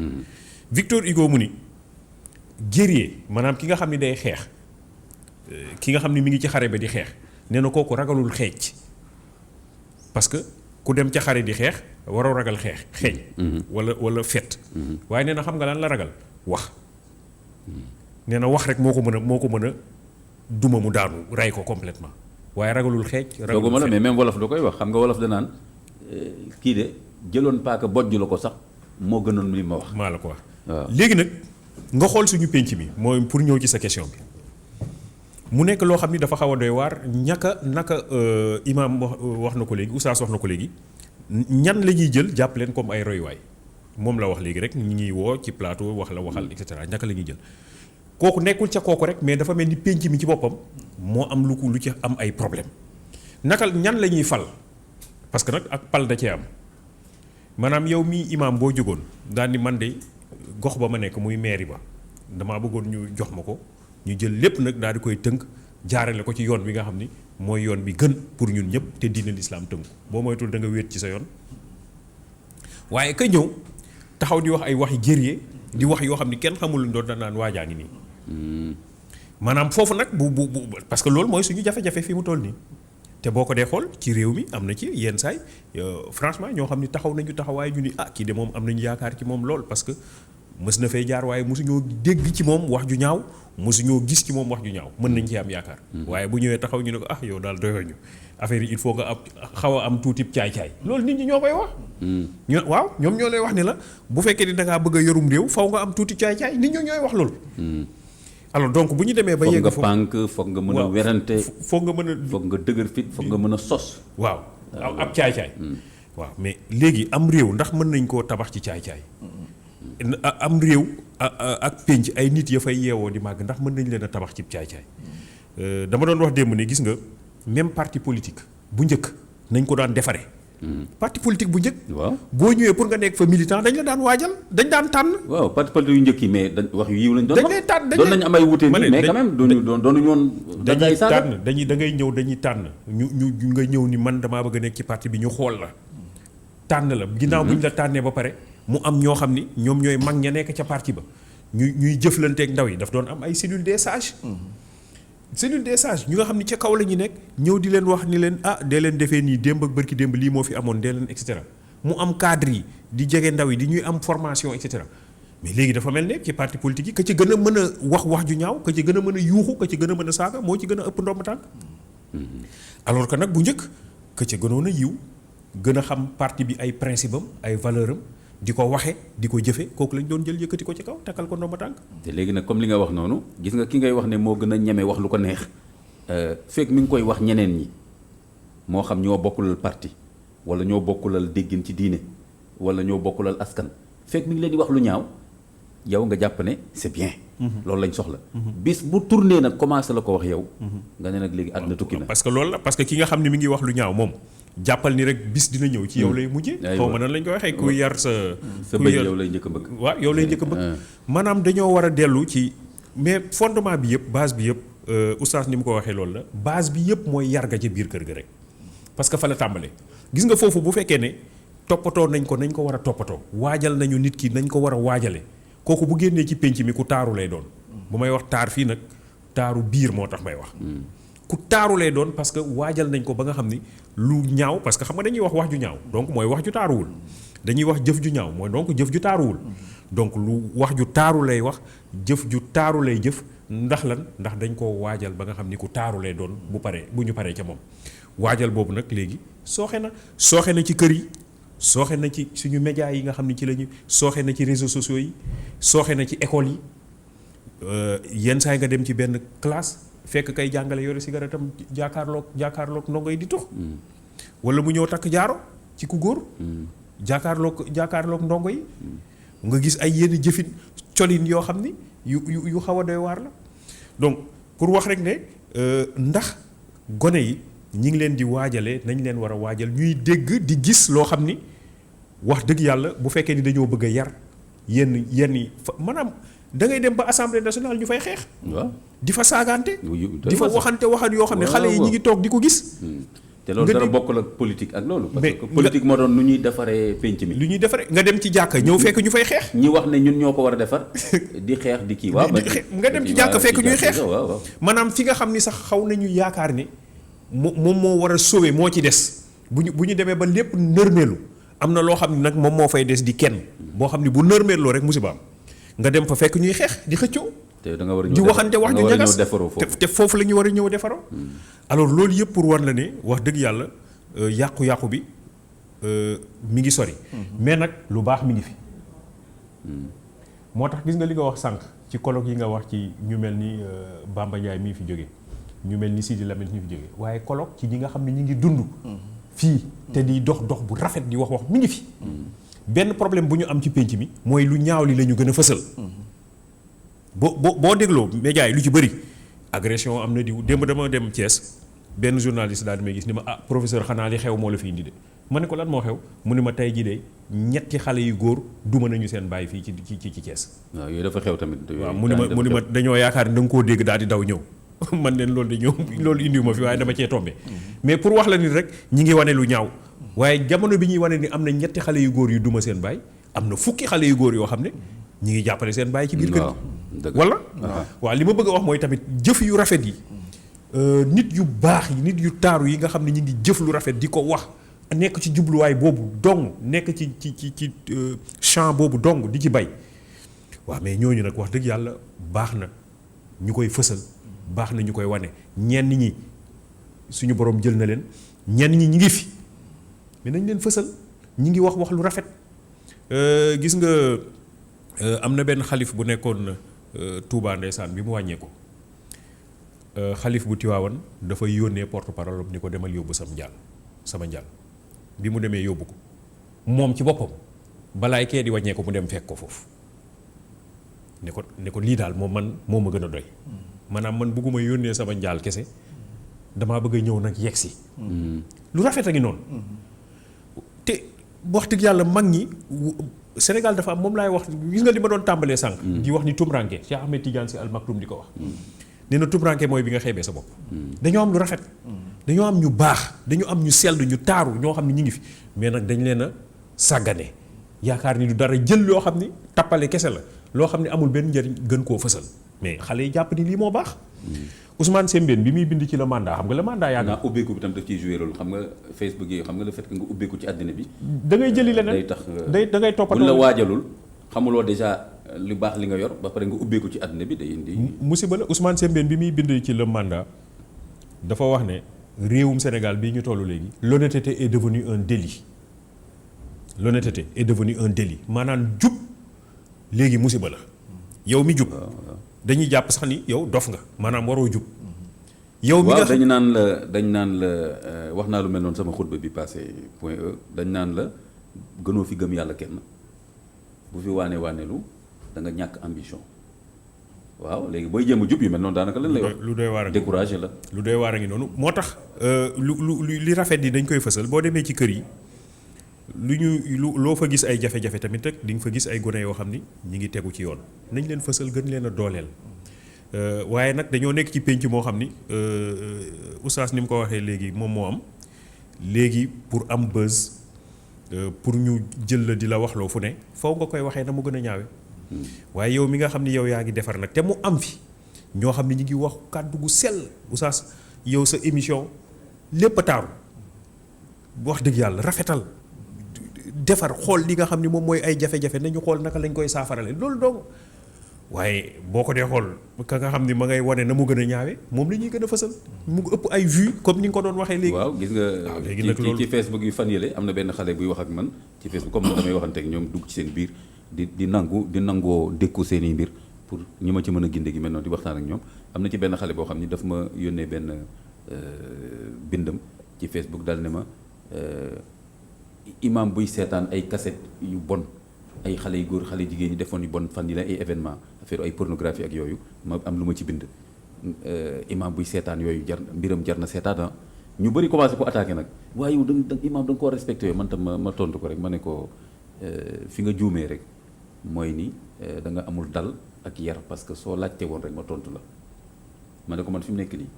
Victor Hugo mu ni guerrier maanaam ki nga xam ni day xeex ki nga xam ni mi ngi ci xare ba di xeex nee na kooku ragalul xeec parce que ku dem ca xare di xeex waroo ragal xeeñ wala fet waaye nee na xam nga lan la ragal wax nee na wax rek moo ko mën a duma mu daanu rey ko complètement waaye ragalul xeec ragalul fet mais même wolof da koy wax xam nga wolof da naan kii de jëloon paaka bojj la ko sax moo gënoon li ma wax maa la ko wax léegi nag nga xool suñu pénc mi mooy pour ñëw ci sa question bi mu nekk loo xam ni dafa xaw a doy waar naka imaam wax na ko léegi oustaz wax na ko léegi ñan la ñuy jël jàpp leen comme ay royuwaay moom la wax léegi rek ñu ngi woo ci plateau wax la waxal et cetera ñaka la ñuy jël kooku nekkul ca kooku rek mais dafa mel ni pénc mi ci boppam moo am lu ci am ay problème naka ñan la ñuy fal parce que nag ak pal da cee am maanaam yow mii imaam boo jógoon daal ni man de gox ba ma nekk muy mairie ba damaa bëggoon ñu jox ma ko ñu jël lépp nag daal di koy tënk jaarale ko ci yoon bi nga xam ni mooy yoon bi gën pour ñun ñëpp te diine lislaam tënk boo moytul da nga wéet ci sa yoon waaye ka ñëw taxaw di wax ay waxi guerrier di wax yoo xam ni kenn xamul lu doon da naan waajaa ngi nii maanaam foofu nag bu parce que loolu mooy suñu jafe-jafe fi mu toll nii te boo ko dee xool ci réew mi am na ci yenn saay franchement ñoo xam ni taxaw nañu taxawaay ñu ni kii de moom am nañu yaakaar ci moom lool parce que mës na fay jaar waaye mosuñoo dégg ci moom wax ju ñaaw mosuñoo gis ci moom wax ju ñaaw mën nañ ci am yaakaar waaye bu ñëwee taxaw ñu ne ko yow daal doyoñu affaire yi il faut nga xaw a am tuuti caay-caay loolu nit ñi ñoo koy wax waaw ñoom ñoo lay wax ni la bu fekkee ni da ngaa bëgg a yorum réew faw nga am tuuti caay-caay nit ñoo ñooy wax loolu alors donc bu ñu demee ba yegg foog nga pànk foog nga mën a werante foog nga mën a foog nga dëgër fit foog nga mën a sos. waaw ab caay-caay. waaw mais léegi am réew ndax mën nañ koo tabax ci caay-caay. am réew ak pénc ay nit ya fay yeewoo di màgg ndax mën nañ leen a tabax ci caay-caay. dama doon wax démb ne gis nga même parti politique bu njëkk nañ ko daan defaree. parti politique bu njëkk. waaw boo ñëwee pour nga nekk fa militant dañ la daan waajal dañ daan tànn. waaw parti politique yu njëkk yi mais wax yu yiw lañ doon wax. dañ lay tànn doon nañu am ay wuute mais quand même doonuñu woon. dañuy tànn da ngay ñëw dañuy tànn ñu nga ñëw ni man damaa bëgg a nekk ci parti bi ñu xool la. tànn la ginnaaw bu ñu la tànnee ba pare mu am ñoo xam ni ñoom ñooy mag ña nekk ca parti ba ñuy jëflanteeg ndaw yi daf doon am ay cellule des sages. cellule des sages ñu nga xam ni ca kaw la ñu nekk ñëw di leen wax ni leen dee leen defee nii démb ak bërki démb lii moo fi amoon dee leen et cetera mu am cadre yi di jege ndaw yi di ñuy am formation et cetera mais léegi dafa mel ne ci parti politique yi ka ci gën a mën a wax ju ñaaw ka ci gën a mën a yuuxu ka ci gën a mën a saaga moo ci gën a ëpp ndomb tànk alors que nag bu njëkk ka ca gënoon a yiw gën a xam parti bi ay principe am ay valeur am di ko waxe di ko jëfe kooku lañ doon jël yëkkati ko ci kaw takkal ko ndomba tànk. te léegi nag comme li nga wax noonu gis nga ki ngay wax ne moo gën a ñeme wax lu ko neex fekk mi ngi koy wax ñeneen ñi moo xam ñoo bokkulal parti wala ñoo bokkulal déggin ci diine wala ñoo bokkulal askan fekk mi ngi leen di wax lu ñaaw yow nga jàpp ne c'est bien. loolu lañ soxla. bis bu tourné nag commencé la ko wax yow. nga ne nag léegi àdduna tukki na. parce que loolu la parce que ki nga xam ne mi ngi wax lu ñaaw moom. jàppal ni rek bis dina ñëw ci yow lay mujjee. xaw ma nan lañ ko waxee ku yar sa bëj yow lay njëkk a bëgg. waaw yow lay njëkk a bëgg. maanaam dañoo war a dellu ci mais fondement bi yëpp base bi yëpp oustaz ni mu ko waxee loolu la base bi yëpp mooy yar ga ci biir kër ga rek. parce que fa la tàmbalee gis nga foofu bu fekkee ne toppatoo nañ ko war a toppatoo waajal nañu nit ki nañ ko war a waajale kooku bu génnee ci pénc mi ku taaru lay doon. bu may wax taar fii nag taaru biir moo tax may wax. ku taaru lay doon parce que waajal nañ ko ba nga xam ni lu ñaaw parce que xam nga dañuy wax ju ñaaw donc mooy wax ju taaruwul dañuy wax jëf ju ñaaw mooy donc jëf ju taaruwul donc lu wax ju taaru lay wax jëf ju taaru lay jëf ndax lan ndax dañ koo waajal ba nga xam ni ku taaru lay doon bu ñu paree ca moom waajal boobu nag léegi sooxe na ci kër yi sooxe na ci suñu médias yi nga xam ni ci lañu sooxe na ci réseaux sociaux yi sooxe na ci école yi yenn saa yi nga dem ci benn classe fekk kay jàngale yore cigarette am jàkkaarloog ndongo yi di tux wala mu ñëw takk jaaro ci ku góor jàkkaarloog ndongo yi nga gis ay yenn jëfin colin yoo xam ni yu xaw a doy waar la donc pour wax rek ne ndax gone yi ñi ngi leen di waajale nañ leen war a waajal ñuy dégg di gis loo xam ni wax dëgg yàlla bu fekkee ni dañoo bëgg a yar yenn yi maanaam da ngay dem ba assemblée nationale ñu fay xeex. waaw di fa saagante. di fa waxante waxan yoo xam ne xale yi ñi ngi toog di ko gis. te loolu dara bokkul ak politique ak loolu. parce que politique moo doon nu ñuy defaree penc mi. lu ñuy defaree nga dem ci jàkka ñëw fekk ñu fay xeex. ñi wax ne ñun ñoo ko war a defar di xeex di kii. waaw nga dem ci jàkka fekk ñuy xeex. maanaam fi nga xam ni sax xaw nañu yaakaar ni moom moo war a sauver moo ci des bu ñu demee ba lépp nërmeelu am na loo xam ne nag moom moo fay des di kenn boo xam ni bu nërmeeloo rek musiba am nga dem fa fekk ñuy xeex di xëccoo. te da nga war a ñëw di waxante wax ñu ñagas te foofu la ñu war a ñëw defaroo. alors loolu yëpp pour war la ne wax dëgg yàlla yàqu-yàqu bi mi ngi sori. mais nag lu baax mi ngi fi. moo tax gis nga li nga wax sànq ci colloque yi nga wax ci ñu mel ni Bamba Ndiaye mii fi jóge ñu mel ni Sidi Lamine ñu fi jóge waaye colloque ci ñi nga xam ne ñu ngi dund. fii te di dox bu rafet di wax mi ngi fi. benn problème bu ñu am ci pénc mi mooy lu ñaaw li la ñu gën a fësal. boo dégloo médias yi lu ci bëri agression am na diw démb dama dem Thiès benn journaliste daal di may gis ni ma professeur xanaa li xew moo la fi indi de ma ne ko lan moo xew mu ne ma tey jii de ñetti xale yu góor duma nañu seen bàyyi fii ci Thiès. waaw yooyu dafa xew tamit. waaw mu ne ma dañoo yaakaar ne da nga koo dégg daal di daw ñëw man leen loolu de ñëw loolu indiwu ma fi waaye dama cee tombé mais pour wax la ni rek ñi ngi wane lu ñaaw waaye jamono bi ñuy wane ni am na ñetti xale yu góor yu duma seen baay am na fukki xale yu góor yoo xam ne ñi ngi jàppale seen baay ci biir kër gi wala waaw li ma bëgg a wax mooy tamit jëf yu rafet yi nit yu baax yi nit yu taaru yi nga xam ne ñi ngi jëf lu rafet di ko wax nekk ci jubluwaay boobu dong nekk ci champ boobu dong di ci bay waaw mais ñooñu nag wax dëgg yàlla baax na ñu koy fësal baax na ñu koy wane ñenn ñi suñu borom jël na leen ñenn ñi ñi ngi fi mais nañ leen fësal ñi ngi wax lu rafet gis nga am na benn xalif bu nekkoon Touba ndeysaan bi mu wàññeeku xalif bu Tiwaawan dafay yónnee porte parole ni ko demal yóbbu sama njaal bi mu demee yóbbu ko moom ci boppam balaay kee di wàññeeku mu dem fekk ko foofu ne ko lii daal moom moo ma gën a doy maanaam man bëgguma yónnee sama njaal kese damaa bëgg a ñëw nag yegg si lu rafet a ngi noonu te wax dëgg yàlla mag ñi Sénégal dafa am moom laay wax gis nga li ma doon tàmbalee sànq di wax ni tumranke Cheikh Ahmed Tidiane Sy Al Maktoum di ko wax nee na tumranke mooy bi nga xeebee sa bopp dañoo am lu rafet dañoo am ñu baax dañu am ñu sell ñu taaru ñoo xam ne ñu ngi fi mais nag dañ leen a sàggane yaakaar ni du dara jël loo xam ni tappale kese la loo xam ne amul benn njëriñ gën koo fësal mais xale yi jàpp ni lii moo baax Ousmane Sembène bi muy bind ci le mandat xam nga le mandat yaa nga ubbeeku bi tam daf ciy joué rôle xam nga Facebook yi xam nga le fait que nga ubbeeku ci àddina bi da ngay jëli leneen day tax da ngay toppatoo bu la waajalul xamuloo déjà lu baax li nga yor ba pare nga ubbeeku ci àddina bi day indi musiba la Ousmane Sembène bi muy bind ci le mandat dafa wax ne réewum Sénégal bii ñu toll léegi l'honnêteté est devenue un délit l'honnêteté est devenue un délit maanaam jub léegi musiba la yow mi jub dañuy jàpp sax ni yow dof nga maanaam waroo jub yow mi nga dañ naan la wax naa lu mel noonu sama xutba bi passé point E dañ naan la gënoo fi gëm yàlla kenn bu fi waaneelu da nga ñàkk ambition waaw léegi booy jéem a jub yu mel noonu daanaka lan lay wax lu doy waar découragé la lu doy waar a ngi noonu moo tax li rafet yi dañ koy fësal boo demee ci kër yi loo fa gis ay jafe-jafe tamit rek di nga fa gis ay gone yoo xam ni ñi ngi tegu ci yoon nañ leen fësal gën leen a dooleel waaye nag dañoo nekk ci pénc moo xam ni oustaz ni mu ko waxee léegi moom moo am léegi pour am buzz pour ñu jël la di la waxloo fu ne faw nga koy waxee na mu gën a ñaawe waaye yow mi nga xam ni yow yaa ngi defar nag te mu am fi ñoo xam ni ñu ngi wax kàddu gu sell oustaz yow sa émission lépp a taaru wax dëgg yàlla rafetal defar xool li nga xam ni moom mooy ay jafe-jafe nañu xool naka lañ koy saafarale loolu dong waaye boo ko dee xool ka nga xam ni ma ngay wane na mu gën a ñaawe moom la ñuy gën a fësal mu ëpp ay vues comme ni nga ko doon waxee léegi. waaw gis nga léegi nag loolu ci Facebook yu fan yële am na benn xale buy wax ak man ci Facebook comme damay waxante ak ñoom dugg ci seen biir di nangoo dékku seen i mbir pour ñi ma ci mën a ginde gi mel noonu di waxtaan ak ñoom am na ci benn xale boo xam ni daf ma yónnee benn bindam ci Facebook dal ne ma imam buy seetaan ay cassette yu bon ay xale yu góor xale jigéen ñi defoon yu bon fan yi la ay événement affaire ay pornographie ak yooyu ma am lu ma ci bind imam buy seetaan yooyu mbiram jar na seetaan ñu bëri commencé ko attaqué nag waaye yow da imam da nga koo respecté man tam ma tontu ko rek ma ne ko fi nga juumee rek mooy ni da nga amul dal ak yar parce que soo laajte woon rek ma tontu la ma ne ko man fi mu nekk nii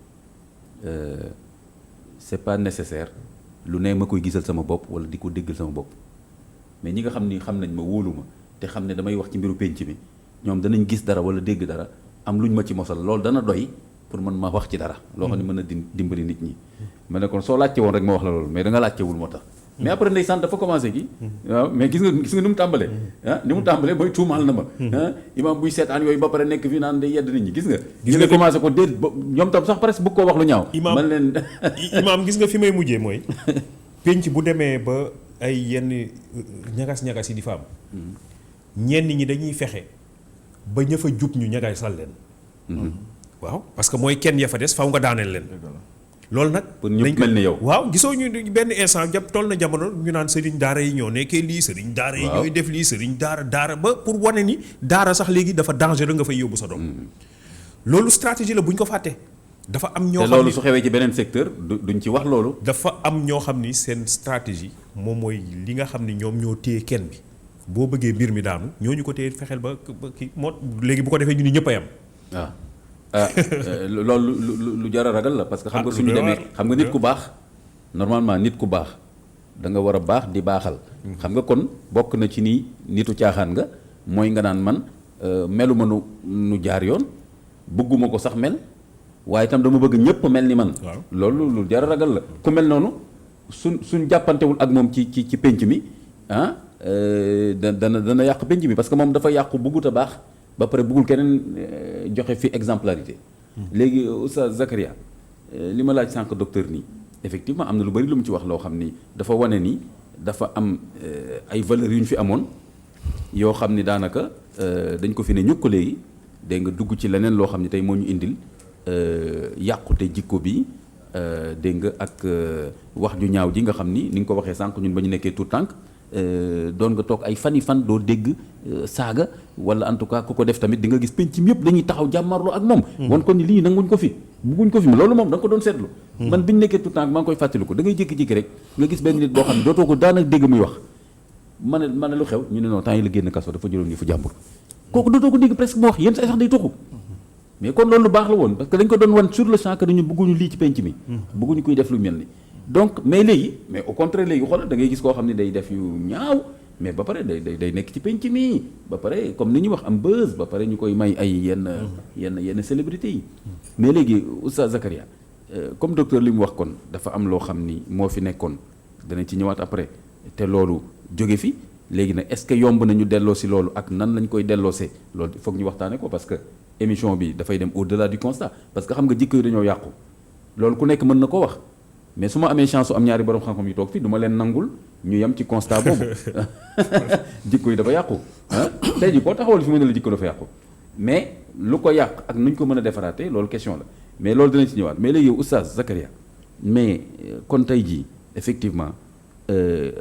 c'est pas nécessaire lu ne ma koy gisal sama bopp wala di ko déggal sama bopp mais ñi nga xam ni xam nañ ma wóolu ma te xam ne damay wax ci mbiru pénc mi ñoom danañ gis dara wala dégg dara am luñ ma ci mosal loolu dana doy pour man ma wax ci dara loo xam ne mën a dimbali nit ñi ma ne kon soo laajte woon rek ma wax la loolu mais da nga laajtewul moo tax mais après ndeysaan dafa commencé gi waaw mais gis nga ni mu tàmbalee ni mu tàmbalee mooy tuumaal na ma imam buy seetaan yooyu ba pare nekk fii naan day yedd nit ñi gis nga ñu ne commencé ko déet ñoom tam sax presque bëgg koo wax lu ñaaw man leen imam gis nga fi may mujjee mooy pénc bu demee ba ay yenn ñagas-ñagas yi di fa am ñenn ñi dañuy fexe ba ña fa jub ñu ñagasal leen waaw parce que mooy kenn ya fa des faw nga daaneel leen loolu nag pour ñu mel ni yow waaw gisoo ñu benn instant toll na jamono ñu naan sëriñ daara yi ñoo nekkee lii sëriñ daara yi ñooy def lii sëriñ daara ba pour wane ni daara sax léegi dafa dangereux nga fay yóbbu sa doom loolu stratégie la bu ñu ko fàtte dafa am ñoo xam ni loolu su xewee ci beneen secteur duñ ci wax loolu dafa am ñoo xam ni seen stratégie moom mooy li nga xam ni ñoom ñoo téye kenn bi boo bëggee mbir mi daanu ñooñu ko téye fexeel ba kii moo léegi bu ko defee ñu ni ñëpp a yam waaw loolu lu jar a ragal la parce que xam nga suñu demee xam nga nit ku baax normalement nit ku baax da nga war a baax di baaxal xam nga kon bokk na ci nii nitu caaxaan nga mooy nga naan man melu ma nu jaar yoon bëgguma ko sax mel waaye itam dama bëgg ñëpp mel ni man loolu lu jar a ragal la ku mel noonu suñ jàppantewul ak moom ci pénc mi dana yàq pénc mi parce que moom dafa yàqu bëggut a baax ba pare bëggul keneen joxe fi exemplarité léegi Oustaz Zakaria li ma laaj sànq docteur nii effectivement am na lu bari lu mu ci wax loo xam ni dafa wane ni dafa am ay valeurs yu ñu fi amoon yoo xam ni daanaka dañ ko fi ne ñukk léegi dégg nga dugg ci leneen loo xam ne tey moo ñu indil yàqute jikko bi dégg nga ak wax ju ñaaw ji nga xam ni nga ko waxee sànq ñun ba ñu nekkee tout tànk doon nga toog ay fan doo dégg saaga wala en tout cas ku ko def tamit di nga gis penc mi yëpp dañuy taxaw jàmmarloo ak moom. wan ko ni lii nanguñ ko fi bugguñ ko fi loolu moom da nga ko doon seetlu. man bi ñu nekkee tout tànk maa ngi koy fàttaliku da ngay jékki-jékki rek nga gis benn nit boo xam ne dootoo ko daanaka dégg muy wax ma ne lu xew ñu ne non temps yi la génn kaso dafa jëloon ngi fu jàmbur kooku dootoo ko dégg presque mu wax yenn saa sax day tuxu mais kon loolu lu baax la woon parce que dañ ko doon wan sur le champ que dañu bëgguñu lii ci penc mi bëgguñu kuy def lu mel ni donc mais léegi mais au contraire léegi xoolal da ngay gis koo xam ne day def yu ñaaw mais ba pare day nekk ci penc mi ba pare comme ni ñuy wax am buzz ba pare ñu koy may ay yenn célébrités yi mais léegi Oustaz Zakaria comme docteur li mu wax kon dafa am loo xam ni moo fi nekkoon danañ ci ñëwaat après te loolu jóge fi léegi nag est-ce que yomb nañu delloo si loolu ak nan lañ koy delloosee loolu il faut que ñu waxtaane ko parce que émission bi dafay dem au-delà du constat parce que xam nga jikko yi dañoo yàqu loolu ku nekk mën na ko wax mais su ma amee chance su am ñaari borom xam-xam yu toog fii du ma leen nangul ñu yem ci constat boobu jikko yi dafa yàqu ah tey jii koo taxawal fi mu ne la jikko dafa yàqu mais lu ko yàq ak nuñ ko mën a defaraatee loolu question la mais loolu dinañ ci ñëwaat mais léegi yow Oustaz Zakaria mais kon tey jii effectivement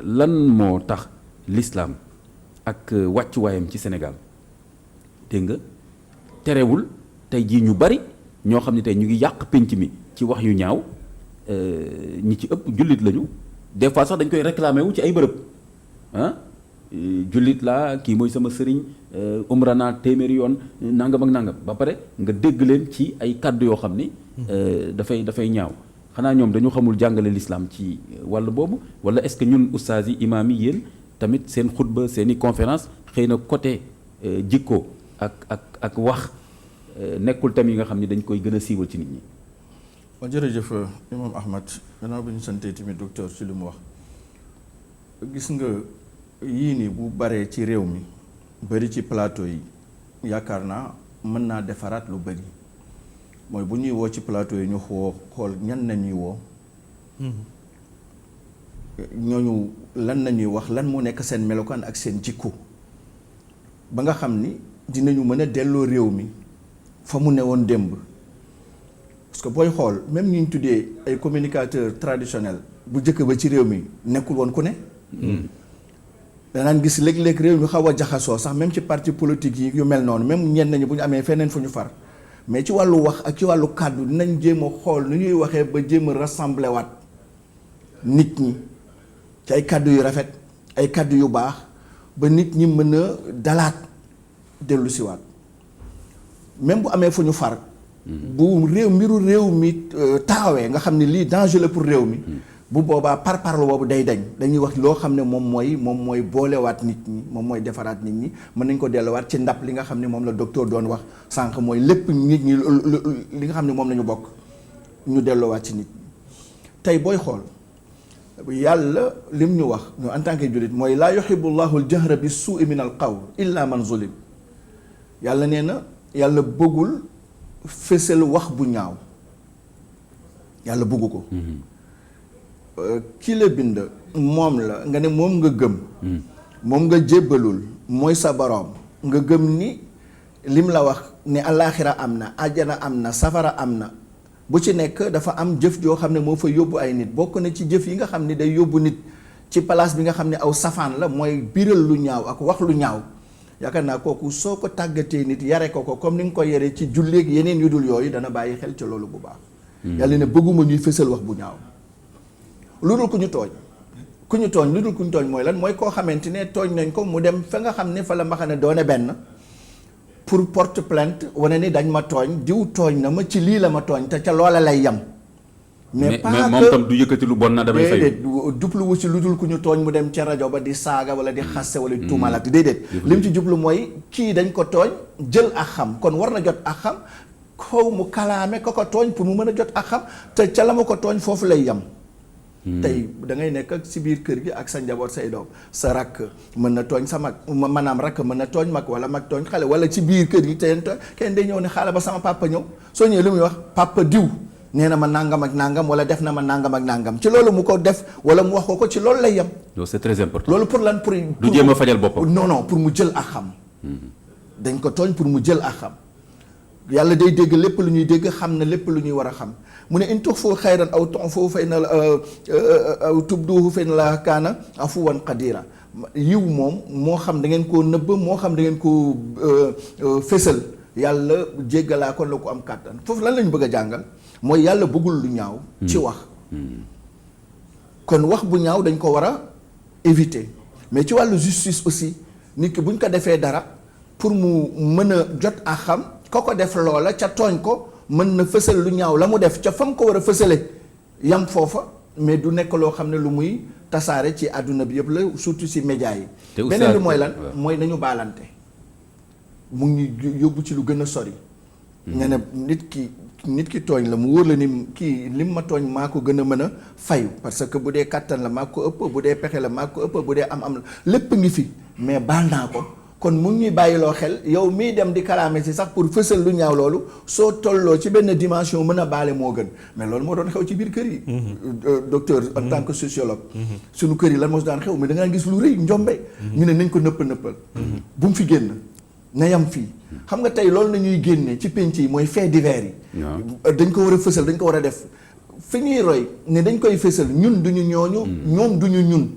lan moo tax l'islam ak wàccuwaayam ci Sénégal dégg nga terewul tey jii ñu bari ñoo xam ne tey ñu ngi yàq pénc mi ci wax yu ñaaw ñi ci ëpp jullit lañu des fois sax dañ koy réclamer wu ci ay bërëb ah jullit laa kii mooy sama sëriñ umra naa téeméeri yoon nangam ak nangam ba pare nga dégg leen ci ay kàddu yoo xam ni dafay ñaaw xanaa ñoom dañu xamul jàngale l'islam ci wàll boobu wala est-ce que ñun ustaas yi imaam yi yéen tamit seen xutba seen i conférence xëy na côté jikko ak wax nekkul tam yi nga xam ni dañ koy gën a siiwal ci nit ñi. waaw jërëjëf imam Ahmad gannaaw bi ñu santee tamit docteur ci li mu wax gis nga yii nii bu baree ci réew mi bari ci plateau yi yaakaar naa mën naa defaraat lu bari mooy bu ñuy woo ci plateau yi ñu xool ñan nañuy woo ñooñu lan nañuy wax lan moo nekk seen melokaan ak seen jikko ba nga xam ni dinañu mën a delloo réew mi fa mu ne woon démb parce que booy xool même ñu tuddee ay communicateurs traditionnels bu njëkk ba ci réew mi nekkul woon ku ne danaan gis léeg-léeg réew mi xaw a jaxasoo sax même ci parti politique yi yu mel noonu même ñenn nañu bu ñu amee feneen fu ñu far mais ci wàllu wax ak ci wàllu kàddu dinañ jéem a xool nu ñuy waxee ba jéem a rassembler waat nit ñi ci ay kàddu yu rafet ay kàddu yu baax ba nit ñi mën a dalaat dellu si waat même bu amee fu ñu far bu mbiru réew mi taxawee nga xam ne lii danger la pour réew mi bu boobaa parparlo boobu day dañ dañuy wax loo xam ne moom mooy boolewaat nit ñi moom mooy defaraat nit ñi mën nañ ko delluwaat ci ndab li nga xam ne moom la docteur doon wax sànq mooy lépp nit ñi li nga xam ne moom la ñu bokk ñu delloowaat ci nit ñi tey booy xool yàlla lim ñu wax ñu en tant que jullit mooy laa yuhibbu llahu al-jahra bi suui min al qawl illa man zulim yàlla nee na yàlla bëggul fësal wax bu ñaaw yàlla bëggu ko ki la bind moom la nga ne moom nga gëm moom nga jébbalul mooy sa boroom nga gëm ni lim la wax ne alaaxira am na àjjana am na safara am na bu ci nekk dafa am jëf joo xam ne moo fa yóbbu ay nit bokk na ci jëf yi nga xam ne day yóbbu nit ci place bi nga xam ne aw safaan la mooy biral lu ñaaw ak wax lu ñaaw yaakaar naa kooku soo ko tàggatee nit yare ko comme ni nga ko yaree ci julleeg yeneen yu dul yooyu dana bàyyi xel ci loolu bu baax yàlla ne bëgguma ñuy fësal wax bu ñaaw lu dul ku ñu tooñ lu dul ku ñu tooñ mooy lan mooy koo xamante ne tooñ nañ ko mu dem fa nga xam ne fa la mbaxane doone benn pour porte plainte wane ni dañ ma tooñ diw tooñ na ma ci lii la ma tooñ te ca loola lay yem mais moom tam du yëkkati lu bon na damay fay déedéet jubluwu ci lu dul ku ñu tooñ mu dem ca rajo ba di saaga wala di xaste wala di tuumalat déedéet lim ci jublu mooy kii dañ ko tooñ jël ak xam kon war na jot ak xam kaw mu kalaame ko tooñ pour mu mën a jot ak xam te ca la ma ko tooñ foofu lay yem tey da ngay nekk ak si biir kër gi ak sa njaboot say doom sa rakk mën na tooñ sa mag maanaam rakk mën na tooñ mag wala mag tooñ xale wala ci biir kër gi te kenn day ñëw ne xaala ba sama papa ñëw soo ñëwee lu muy wax papa diw nee na ma nangam ak nangam wala def na ma nangam ak nangam ci loolu mu ko def wala mu wax ko ci loolu lay yem. loolu c'est très important. loolu pour lan pour du jéem a fajal boppam. non pour mu jël ak xam. dañ ko tooñ pour mu jël ak xam yàlla day dégg lépp lu ñuy dégg xam na lépp lu ñuy war a xam mu ne in tuxfu xayran aw tuxfuhu fa inna aw tubduhu fa inna Allaha kaana afuwan qadira yiw moom moo xam da ngeen koo nëbb moo xam da ngeen koo fésal yàlla jéggalaa ko la ko am kàttan foofu lan lañu bëgg a jàngal mooy yàlla bëggul lu ñaaw ci wax kon wax bu ñaaw dañ ko war a éviter mais ci wàllu justice aussi nit ki bu ñu ko defee dara pour mu mën a jot a xam ko def loola ca tooñ ko mën na fësal lu ñaaw la mu def ca fam ko war a fësale yam foofa mais du nekk loo xam ne lu muy tasaare ci àdduna bi yëpp la surtout si média yi beneen bi mooy lan mooy nañu baalante mu ngi yóbbu ci lu gën a sori nga ne nit ki tooñ la mu wóor la ni kii lim ma tooñ maa ko gën a mën a fayu parce que bu dee kàttan la maa ko ëpp bu dee pexe la maa ko ëpp bu dee am la lépp ngi fi mais baal naa ko kon mu ngi ñuy bàyyiloo xel yow mii dem di kalaame si sax pour fësal lu ñaaw loolu soo tolloo ci benn dimension mën a baale moo gën mais loolu moo doon xew ci biir kër yi docteur en tant que sociologue suñu kër yi lan moo si daan xew mais da ngaa gis lu rëy njombe ñu ne nañ ko nëppal bu mu fi génn na yam fii xam nga tey loolu nañuy génne ci penc yi mooy fait divers yi dañ ko war a fësal dañ ko war a def fi ñuy roy ne dañ koy fësal ñun duñu ñooñu ñoom duñu ñun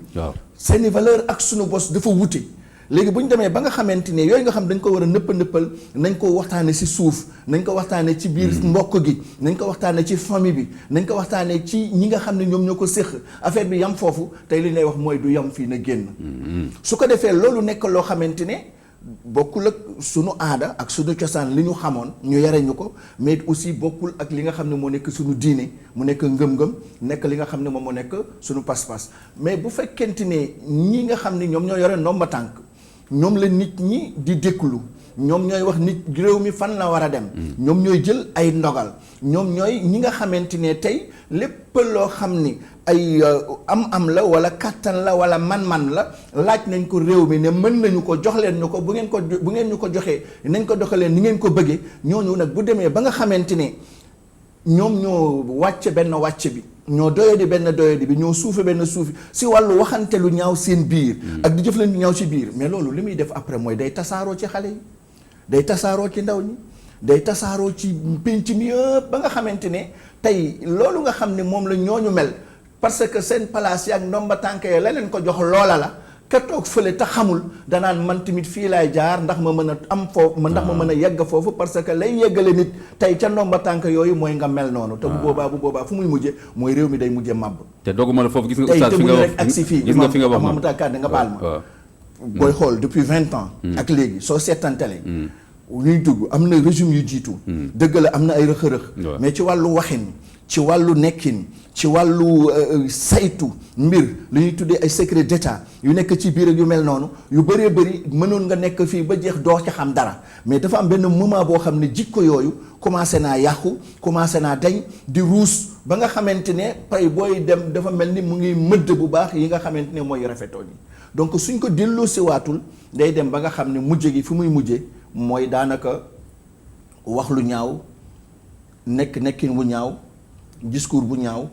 seeni valeur ak suñu bos dafa wuti léegi bu ñu demee ba nga xamante ne yooyu nga xam dañ ko war a nëppal nañ ko waxtaane ci suuf nañ ko waxtaane ci biir mbokk gi nañ ko waxtaane ci famille bi nañ ko waxtaane ci ñi nga xam ne ñoom ñoo ko séq affaire bi yam foofu tey li lay wax mooy du yam fii na génn su ko defee loolu nekk loo xamante ne bokkul ak sunu aada ak sunu cosaan li ñu xamoon ñu yare ñu ko mais aussi bokkul ak li nga xam ne moo nekk sunu diine mu nekk ngëm-ngëm nekk li nga xam ne moom moo nekk sunu pas-pas mais bu fekkente ne ñi nga xam ne ñoom ñoo yore ndomba tànk ñoom la nit ñi di déglu ñoom ñooy wax nit réew mi fan la war a dem ñoom ñooy jël ay ndogal ñoom ñooy ñi nga xamante ne tey lépp loo xam ni ay am la wala kàttan la wala man-man la laaj nañ ko réew mi ne mën nañu ko jox leen ñu ko bu ngeen ñu ko joxee nañ ko doxalee ni ngeen ko bëggee ñooñu nag bu demee ba nga xamante ne ñoom ñoo wàcce benn wàcce bi ñoo doyadi benn doyadi bi ñoo suufe benn suufi si wàllu waxante lu ñaaw seen biir ak di jëflante lu ñaaw ci biir mais loolu li muy def après mooy day tasaaroo ci xale yi day tasaaroo ci ndaw ñi day tasaaroo ci pénc mi yëpp ba nga xamante ne tey loolu nga xam ne moom la ñooñu mel parce que seen place yi ak ndomba tànk yi la leen ko jox loola la ka toog fële te xamul danaan man tamit fii laay jaar ndax ma mën a am foofu ndax ma mën a yegg foofu parce que lay yeggale nit tey ca ndomba tànk yooyu mooy nga mel noonu te bu boobaa fu muy mujje mooy réew mi day mujje màbb te dogguma la foofu gis nga oustaz fi nga wax agsi fii gis nga fi nga wax ma tàkkaat nga baal ma booy xool depuis 20 ans ak léegi soo seetantale ñuy dugg am na régime yu jiitu dëgg la am na ay rëx-rëx mais ci wàllu waxin ci wàllu nekkin ci wàllu saytu mbir lu ñuy tuddee ay secret d'état yu nekk ci biir ak yu mel noonu yu bëree bëri mënoon nga nekk fii ba jeex doo ci xam dara mais dafa am benn moment boo xam ne jikko yooyu commencé naa yàqu commencé naa dañ di ruus ba nga xamante ne pay booy dem dafa mel ni mu ngi mëdd bu baax yi nga xamante ne mooy rafetoo yi donc suñ ko delloo si waatul day dem ba nga xam ne mujj gi fi muy mujje mooy daanaka wax lu ñaaw nekkin bu ñaaw discours bu ñaaw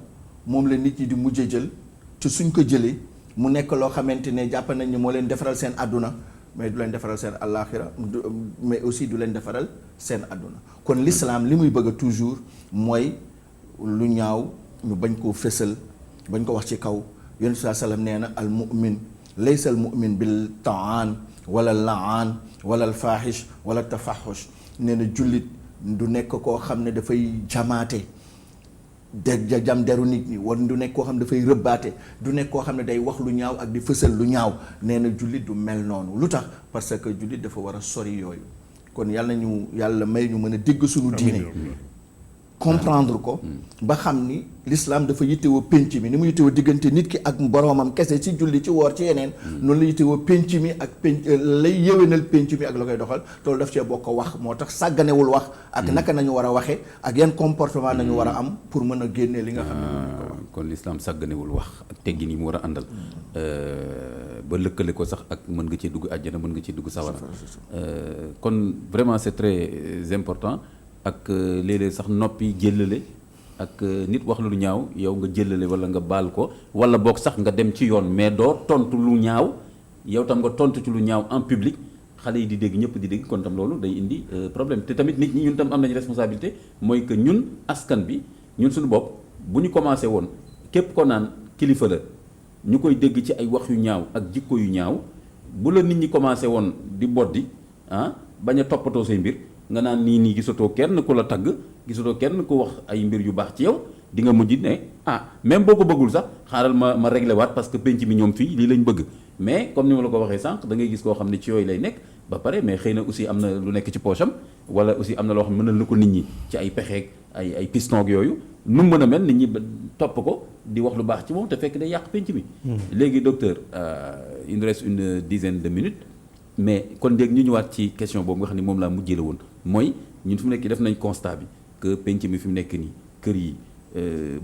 moom la nit ñi di mujjee jël te suñ ko jëlee mu nekk loo xamante ne jàpp nañ ni moo leen defaral seen àdduna mais du leen defaral seen àllaaxira mais aussi du leen defaral seen àdduna kon l'islam li muy bëgg toujours mooy lu ñaaw ñu bañ koo fësal bañ ko wax ci kaw yonent bi sallam nee na al mu'min laysa al mu'min bil ta'an wala laan wala al fahish wala tafahush nee na jullit du nekk koo xam ne dafay jamaate jam deru nit ñi wala du nekk koo xam ne dafay rëbbaate du nekk koo xam ne day wax lu ñaaw ak di fësal lu ñaaw nee na jullit du mel noonu lu tax parce que jullit dafa war a sori yooyu kon yàlla may ñu mën a dégg suñu diine comprendre ko ba xam ni l'islam dafa yittewoo penc mi ni mu yittewoo diggante nit ki ak boroomam kese ci julli ci woor ci yeneen noonu la yittewoo penc mi ak penc lay yéwénal penc mi ak la koy doxal toolu daf cee bokk wax moo tax sàgganewul wax ak naka nañu war a waxe ak yan comportement nañu war a am pour mën a génnee li nga xam ne kon l'islam sàgganewul wax ak teggin yi mu war a àndal ba lëkkale ko sax ak mën nga ci dugg àjjana mën nga ci dugg sawara kon vraiment c'est très important ak léeg-léeg sax noppi jëllale ak nit wax lu ñaaw yow nga jëllale wala nga baal ko wala boog sax nga dem ci yoon mais doo tontu lu ñaaw yow tam nga tontu ci lu ñaaw en public xale yi di dégg ñëpp di dégg kon tam loolu day indi problème te tamit nit ñi ñun tam am nañu responsabilité mooy que ñun askan bi ñun suñu bopp bu ñu commencé woon képp ko naan kilifa la ñu koy dégg ci ay wax yu ñaaw ak jikko yu ñaaw bu la nit ñi commencé woon di boddi bañ a toppatoo say mbir nga naan nii gisatoo kenn ku la tagg gisatoo kenn ku wax ay mbir yu baax ci yow di nga mujj ne même boo ko bëggul sax xaaral ma réglé waat parce que penc mi ñoom fii lii lañ bëgg mais comme ni ma la ko waxee sànq da ngay gis koo xam ne ci yooyu lay nekk ba pare mais xëy na aussi am na lu nekk ci poche am wala aussi am na loo xam ne mënal na ko nit ñi ci ay pexeeg ay piston yooyu nu mu mën a mel nit ñi topp ko di wax lu baax ci moom te fekk day yàq penc mi. léegi docteur il nous reste une dizaine de minutes mais kon léegi ñu ñëwaat ci question boobu nga xam ne moom laa mujjee la woon mooy ñun fi mu nekk def nañ constat bi que penc mi fi mu nekk nii kër yi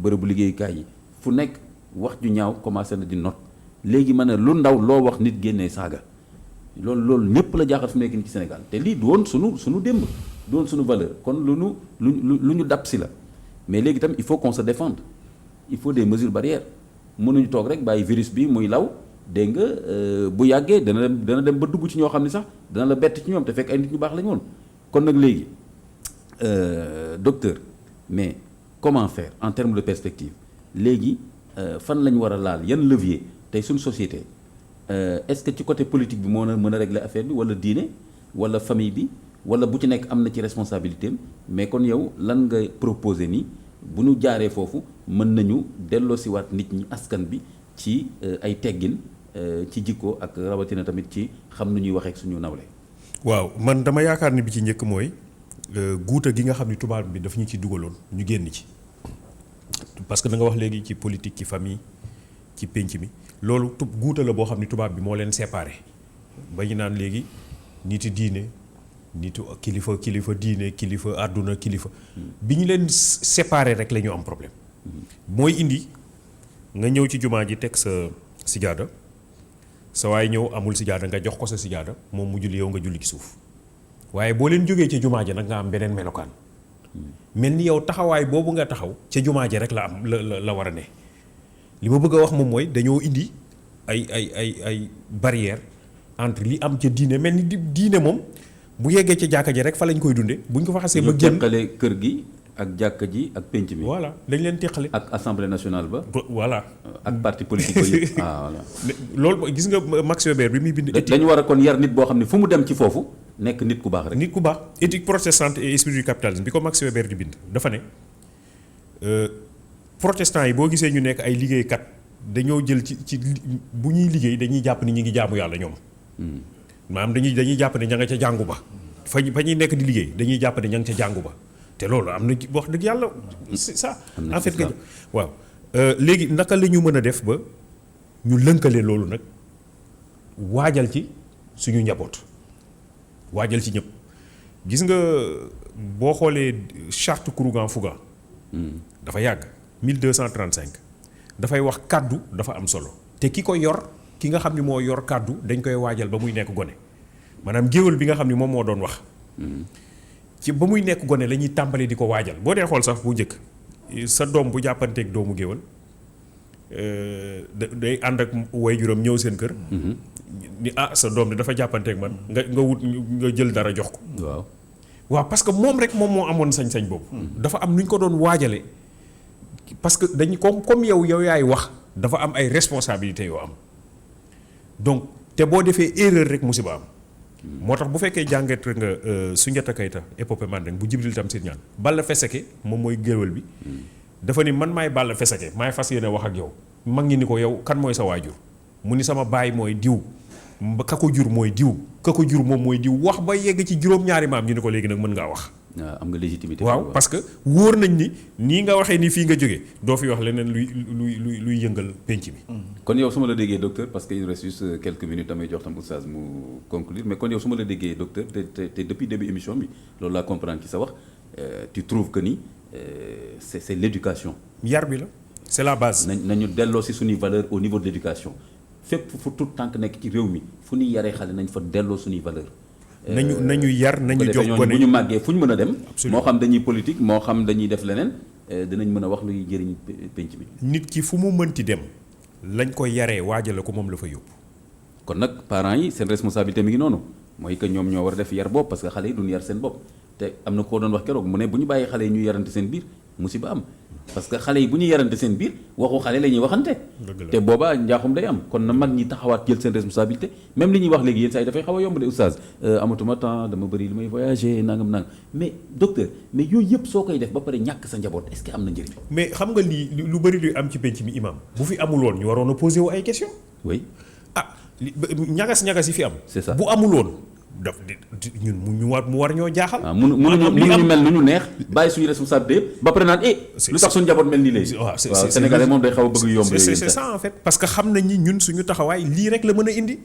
bërëbu liggéeyukaay yi fu nekk wax ju ñaaw commencé na di not léegi ma ne lu ndaw loo wax nit génnee saaga loolu ñëpp la jaaxal fi mu nekk nii ci Sénégal te lii du woon sunu démb du woon sunu valeur kon lu ñu dab si la mais léegi tam il faut qu'on se défende il faut des mesures barrières mënuñu toog rek bàyyi virus bi muy law dégg nga bu yàggee dana dem ba dugg ci ñoo xam ne sax dana la bett ci ñoom te fekk ay nit ñu baax lañu woon kon nag léegi docteur mais comment faire en termes de perspective léegi fan lañ war a laal yan levier tey suñu société est-ce que ci côté politique bi moo mën a régler affaire bi wala diine wala famille bi wala bu ci nekk am na ci responsabilité am mais kon yow lan nga proposer ni bu ñu jaaree foofu mën nañu delloosiwaat nit ñi askan bi ci ay teggin ci jikko ak rawatina tamit ci xam nu ñuy waxee ak suñu nawle. waaw man dama yaakaar ni bi ci njëkk mooy guuta gi nga xam ni tubaab bi daf ñu ci dugaloon ñu génn ci parce que da nga wax léegi ci politique ci famille ci pénc mi loolu guuta la boo xam ni tubaab bi moo leen séparé ba ñu naan léegi niti diine nitu kilifa diine kilifa àdduna kilifa bi ñu leen séparé rek la ñu am problème mooy indi nga ñëw ci jumaa ji teg sa sijaada sa waay ñëw amul sijaada nga jox ko sa sijaada moom mu julli yow nga julli ci suuf waaye boo leen jógee ca jumaa ji nag nga am beneen melokaan mel ni yow taxawaay boobu nga taxaw ca jumaa ji rek la am la war a ne li ma bëgg a wax moom mooy dañoo indi ay barrière entre li am ca diine mel ni diine moom bu yeggee ca jàkka ji rek fa lañ koy dunde buñ ko fa xasee ba génn teqale kër gi ak jàkka ji ak penc mi. voilà dañ leen teqale. ak assemblée nationale ba. voilà. ak parti politique ba yëpp voilà. loolu gis nga Max Weber bi muy bind. dañu war a kon yar nit boo xam ne fu mu dem ci foofu nekk nit ku baax rek. nit ku baax éthique protestante et esprit du capitalisme bi ko Max Weber di bind dafa ne protestant yi boo gisee ñu nekk ay liggéeykat dañoo jël ci bu ñuy liggéey dañuy jàpp ni ñu ngi jaamu yàlla ñoom. maanaam dañuy jàpp ne ña nga ca jàngu ba fa ñuy nekk di liggéey dañuy jàpp ne ña nga ca jàngu ba te loolu am na wax dëgg yàlla c'est ça en fait nga waaw léegi naka la ñu mën a def ba ñu lënkale loolu nag waajal ci suñu njaboot waajal ci ñëpp gis nga boo xoolee charte Kourougan-Fouga dafa yàgg 1235 dafay wax kàddu dafa am solo te ki ko yor ki nga xam ni moo yor kàddu dañ koy waajal ba muy nekk gone maanaam géwél bi nga xam ni moom moo doon wax ci ba muy nekk gone la ñuy tàmbali di ko waajal boo dee xool sax bu njëkk sa doom bu jàppanteeg doomu géwél day ànd ak waajuram ñëw seen kër ni sa doom de dafa jàppanteeg man nga wut nga jël dara jox ko waaw parce que moom rek moom moo amoon sañ-sañ boobu dafa am nu ñu ko doon waajale parce que dañu comme yow yaay wax dafa am ay responsabilités yoo am donc te boo defee erreur rek musiba am moo tax bu fekkee jàngat nga Soundiata Keita épopée Mandeng bu Djibril Tamsir Niane Balla Fesseke moom mooy géwél bi dafa ni man maay Balla Fesseke maay fas yéene wax ak yow mag ñi ni ko yow kan mooy sa waajur mu ni sama baay mooy diw ka ko jur mooy diw ka ko jur moom mooy diw wax ba yegg ci juróom-ñaari maam ñu ni ko léegi nag mën ngaa wax am nga légitimité waaw parce que wóor nañ ni nii nga waxee ni fii nga jógee doo fi wax leneen luy yëngal penc bi kon yow su ma la déggee docteur parce que il reste juste quelques minutes damay jox tam oustaz mu conclure mais kon yow su ma la déggee docteur te depuis début émission bi loolu laa comprendre ci sa wax tu trouves que ni c'est l'éducation yar bi la c'est la base nañu delloo si suñuy valeur au niveau de l'éducation fépp fu tout tànk nekk ci réew mi fu ñuy yaree xale nañ fa delloo suñuy valeur nañu yar nañu jox gone bu ñu màggee fu ñu mën a dem Absolument. moo xam dañuy politique moo xam dañuy def leneen dinañ mën a wax luy jëriñ penc bi nit ki fu mu mënti dem lañ ko yaree waajale ko moom la fa yóbbu kon nag parents yi seen responsabilité mi ngi noonu mooy que ñoom ñoo war a def yar bopp parce que xale yi duñ yar seen bopp te am na koo doon wax keroog mu ne bu ñu bàyyi xale yi ñu yarante seen biir musiba am parce que xale yi bu ñu yarante seen biir waxu xale la ñuy waxante te boobaa njaaxum day am kon na mag ñi taxawaat jël seen responsabilité même li ñuy wax léegi yéen saa yi dafay xaw a yomb de oustaz amatuma temps dama bëri li may voyager nangam mais docteur mais yooyu yëpp soo koy def ba pare ñàkk sa njaboot est-ce que am na njëriñ. mais xam nga lii lu bëri luy am ci penc mi imam bu fi amul woon ñu waroon a posé wu ay questions. oui. ñagas yi fi am. c'est ça bu amul woon daf ñun mu war ñoo jaaxal. mënuñu mel nu ñu neex bàyyi suñu responsabilité yëpp ba pare naan lu tax suñu njaboot mel nii léegi. waaw Sénégalais moom day xaw a bëgg yomb léegi. c'est ça en fait parce que xam nañ ni ñun suñu taxawaay lii rek la mën a indi.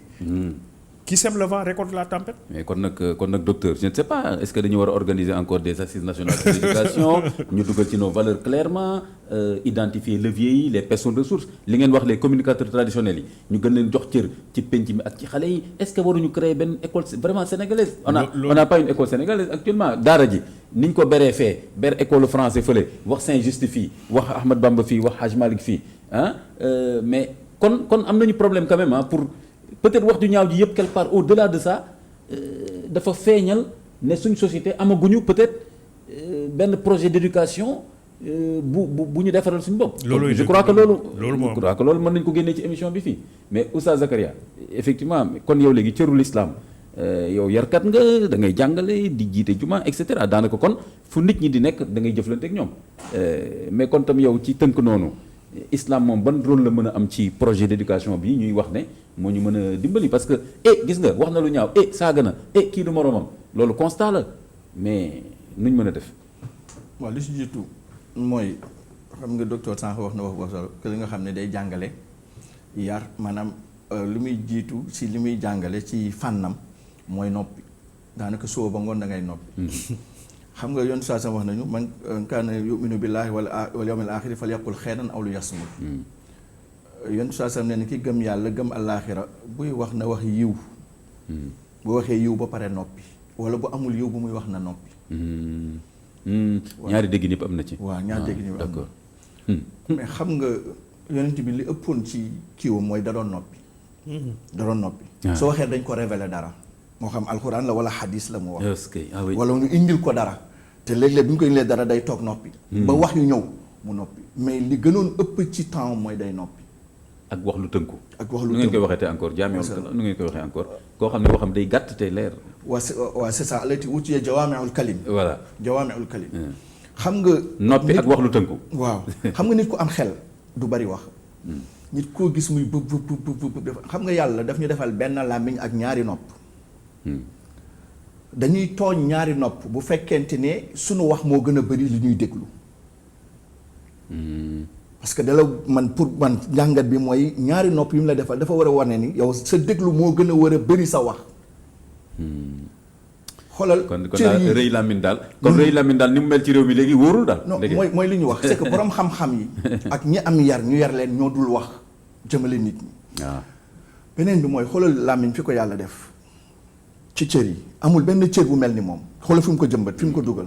qui sème le vent récolte la tempête. mais kon nag docteur je ne sais pas est-ce que dañu war a organiser encore des assises nationales de l'éducation ñu dugal ci nos valeurs clairement identifier leviers yi les personnes ressources li ngeen wax les communicateurs traditionnels yi ñu gën leen jox cër ci penc mi ak ci xale yi est-ce que waruñu créer benn école vraiment sénégalaise. on a pas une école sénégalaise actuellement daara ji ni ñu ko beree fee ber école français fële wax Saint-Just fii wax Ahmad Bamba fii wax Hadj Malick fii mais kon am nañu problème quand même pour. peut-être wax ju ñaaw ji yëpp quelque part au-delà de ça dafa feeñal ne suñ société amaguñu peut-être benn projet d'éducation bu ñu defaral suñu bopp. je crois que loolu mën nañu ko génnee ci émission bi fii mais Oustaz Zakaria effectivement kon yow léegi cëru l'islam yow yarkat nga da ngay jàngale di jiite juma et cetera daanaka kon fu nit ñi di nekk da ngay jëflante ak ñoom mais kon tam yow ci tënk noonu. islam moom ban rôle la mën a am ci projet d'éducation bi ñuy wax ne moo ñu mën a dimbali parce que gis nga wax na lu ñaaw saaga na kii du moroomam loolu constat la mais nuñ mën a def. waaw li si jiitu mooy xam nga docteur sànq wax na wax boo solo que li nga xam ne day jàngale yar maanaam li muy jiitu si li muy jàngale ci fànnam mooy noppi daanaka suba ba ngoon da ngay noppi. xam nga yoon saa sama wax nañu man kaana yuminu billaahi wal yawmil aaxiri falyaqul xayran aw liyasmut. yoon saa sama ne ni ki gëm yàlla gëm àllaaxira buy wax na wax yiw. bu waxee yiw ba pare noppi wala bu amul yiw bu muy wax na noppi. ñaari dégg ñëpp am na ci. waaw ñaari dégg ñëpp am na d'accord. mais xam nga yonent bi li ëppoon ci kiiwam mooy da doon noppi. da doon noppi. soo waxee dañ ko révéler dara. moo xam alxuraan la wala xadis la mu wax. wala ñu indil ko dara. te léeg-léeg bi ñu ko indilee dara day toog noppi. ba wax yu ñëw mu noppi mais li gënoon ëpp ci temps mooy day noppi. ak wax lu tënku. ak wax lu tënku nu ngeen koy waxee te encore jaamee nu ngeen koy waxee encore koo xam ne waxam day gàtt te leer. waa c'est ça alati utiye jawaami'ul kalim. voilà jawaami'ul kalim. xam nga. noppi ak wax lu tënku. waaw xam nga nit ku am xel du bari wax. nit koo gis muy bëb xam nga yàlla daf ñu defal benn làmmiñ ak ñaari nopp. dañuy tooñ ñaari nopp bu fekkente ne sunu wax moo gën a bari li ñuy déglu. parce que dala pour man njàngat bi mooy ñaari nopp yu mu la defal dafa war a wane ni yow sa déglu moo gën a war a bari sa wax. xoolal kon daal rëy làmmiñ daal. kon rëy làmmiñ daal ni mu mel ci réew mi léegi wóorul daal. non mooy li ñu wax c'est que borom xam-xam yi. ak ñi am yar ñu yar leen ñoo dul wax jëmale nit ñi. waaw beneen bi mooy xoolal làmmiñ fi ko yàlla def. ci cër yi amul benn cër bu mel ni moom xoolal fi mu ko jëmbat fi mu ko dugal.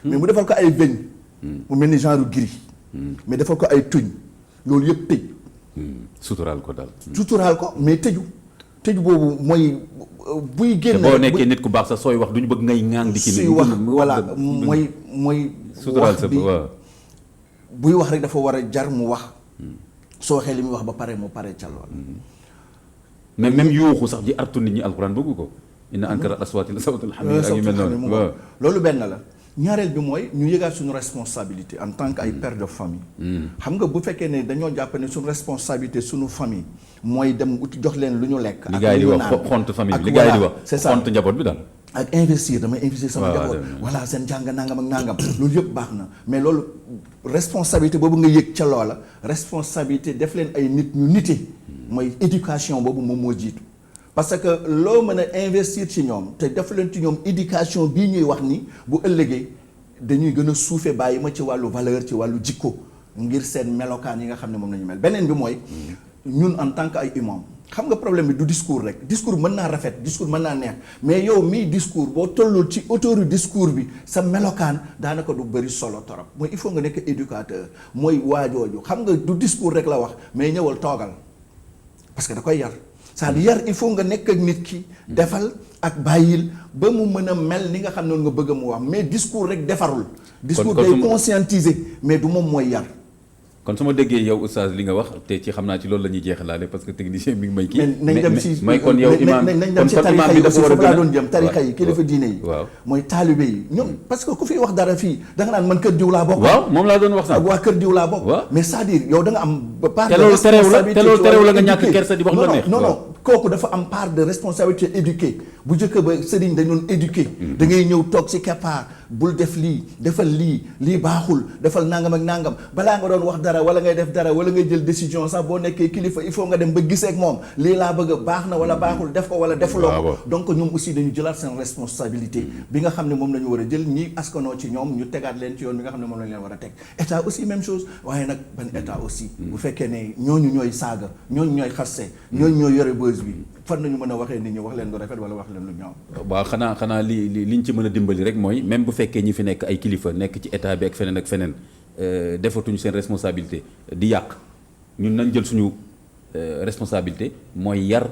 mais mu defal ko ay veine. mu mel ni genre gris. mais defal ko ay tuñ loolu yëpp tëj. suturaal ko daal. suturaal ko mais tëju boobu mooy buy génn. te boo nekkee nit ku baax sax sooy wax du ñu bëgg ngay ŋaang di. suy wax voilà mooy. suturaal sa waaw buy wax rek dafa war a jar mu wax. soo waxee li muy wax ba pare mu pare ca lool. mais même yuuxu sax ji artu nit ñi alxuraan bëgg ko. inna ankara aswaati la sawtul hamid ak yu mel noonu waaw loolu benn la. ñaareel bi mooy ñu yëgaat suñu responsabilité en tant que ay père de famille. xam nga bu fekkee ne dañoo jàpp ne suñu responsabilité suñu famille mooy dem uti jox leen lu ñu lekk. li gars yi di wax xont famille bi li gars yi di wax. c'est ça xont njaboot bi daal. ak investir damay investir sama njaboot. voilà seen jàng nangam ak nangam. loolu yëpp baax na mais loolu responsabilité boobu nga yëg ca loola responsabilité def leen ay nit ñu nite. mooy éducation boobu moom moo jiitu. parce que loo mën a investir ci ñoom te def leen ci ñoom éducation bii ñuy wax ni bu ëllëgee dañuy gën a suufee bàyyi ma ci wàllu valeur ci wàllu jikko ngir seen melokaan yi nga xam ne moom la ñu mel beneen bi mooy ñun en tant que ay imam xam nga problème bi du discours rek discours mën naa rafet discours mën naa neex mais yow mii discours boo tollul ci auteur discours bi sa melokaan daanaka du bëri solo torop mooy il faut nga nekk éducateur mooy waajooju xam nga du discours rek la wax mais ñëwal toogal parce que da koy yar c'est-à-dire yar il faut nga nekk ak nit ki defal ak bàyyil ba mu mën a mel ni nga xam ne noonu nga bëgg mu wax mais discours rek defarul. discours day conscientiser mais du moom mooy yar. kon su ma déggee yow oustaz li nga wax te ci xam naa ci loolu la ñuy jeexalaale parce que technicien mi ngi may kii. nañ dem ci may kon yow imaam nañ dem ci tarixa yi aussi foofu laa doon jëm tarixa yi kilifa diine yi. waaw mooy taalibe yi ñoom parce que ku fi wax dara fii da nga naan man kër diw laa bokk. waaw moom laa doon wax sax. ak waa kër diw laa bokk. waaw mais c'est-à-dire yow da nga am part te de loolu responsabilité. te loolu terew la nga ñàkk kersa di wax lu neex. non non kooku dafa am part de responsabilité éduqué bu njëkk ba sëriñ dañ doon éduqué. da ngay ñëw toog ci keppaar bul def lii defal lii baaxul defal nangam ak nangam balaa nga doon wax dara wala ngay def dara wala ngay jël décision sax boo nekkee kilifa il faut nga dem ba gisee ak moom lii laa bëgg baax na wala baaxul def ko wala defuloo ko. donc ñoom aussi dañu jëlaat seen responsabilité bi nga xam ne moom la ñu war a jël ñi askanoo ci ñoom ñu tegaat leen ci yoon bi nga xam ne moom la ñu leen war a teg état aussi même chose waaye nag ban état aussi. bu fekkee ne ñooñu ñooy saaga ñooñu ñooy xaste ñooñu ñooy yore bës bi fan nañu mën a waxee nit ñi wax leen lu rafet wala wax leen lu ñaaw. waaw xanaa liñ ci mën a dimbali rek mooy même bu fekkee ñi fi nekk ay kilifa nekk ci état bi ak feneen defatuñu seen responsabilité di yàq ñun nañ jël suñu responsabilité mooy yar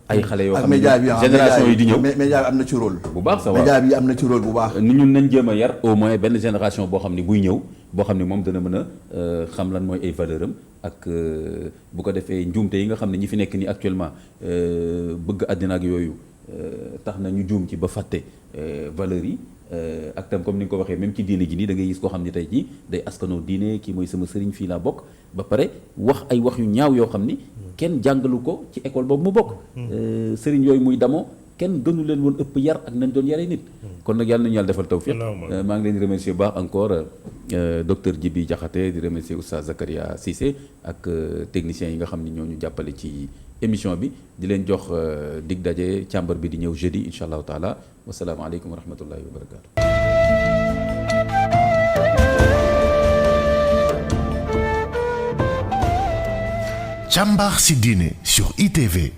ay xale yoo xam ne génération yi di ñëw média bi am na ci rôle bu baax sa waaw média bi am na ci rôle bu baax. ñun nañ jéem a yar au moins benn génération boo xam ne buy ñëw boo xam ne moom dana mën a xam lan mooy ay valeur am ak bu ko defee njuumte yi nga xam ne ñi fi nekk nii actuellement bëgg àddina ak yooyu tax na ñu juum ci ba fàtte valeurs yi ak tam comme ni nga ko waxee même ci diine ji nii da ngay gis koo xam ne tey jii day askanoo diine kii mooy sama sëriñ fii laa bokk ba pare wax ay wax yu ñaaw yoo xam ni kenn jàngalu ko ci école boobu mu bokk. sëriñ yooyu muy damoo kenn gënu leen woon ëpp yar ak nañ doon yaree nit. kon nag yàlla nañu yàlla defal tawfiq. maa ngi leen di remercier bu baax encore docteur Djibi Diakhaté di remercier oustaz Zakaria Cissé ak techniciens yi nga xam ni ñoo ñu jàppale ci émission bi di leen jox dig daje càmbar bi di ñëw jeudi incha allahu taala wasalaamaaleykum wa rahmatullahi wa barakatu. Càmbar si diine sur ITV.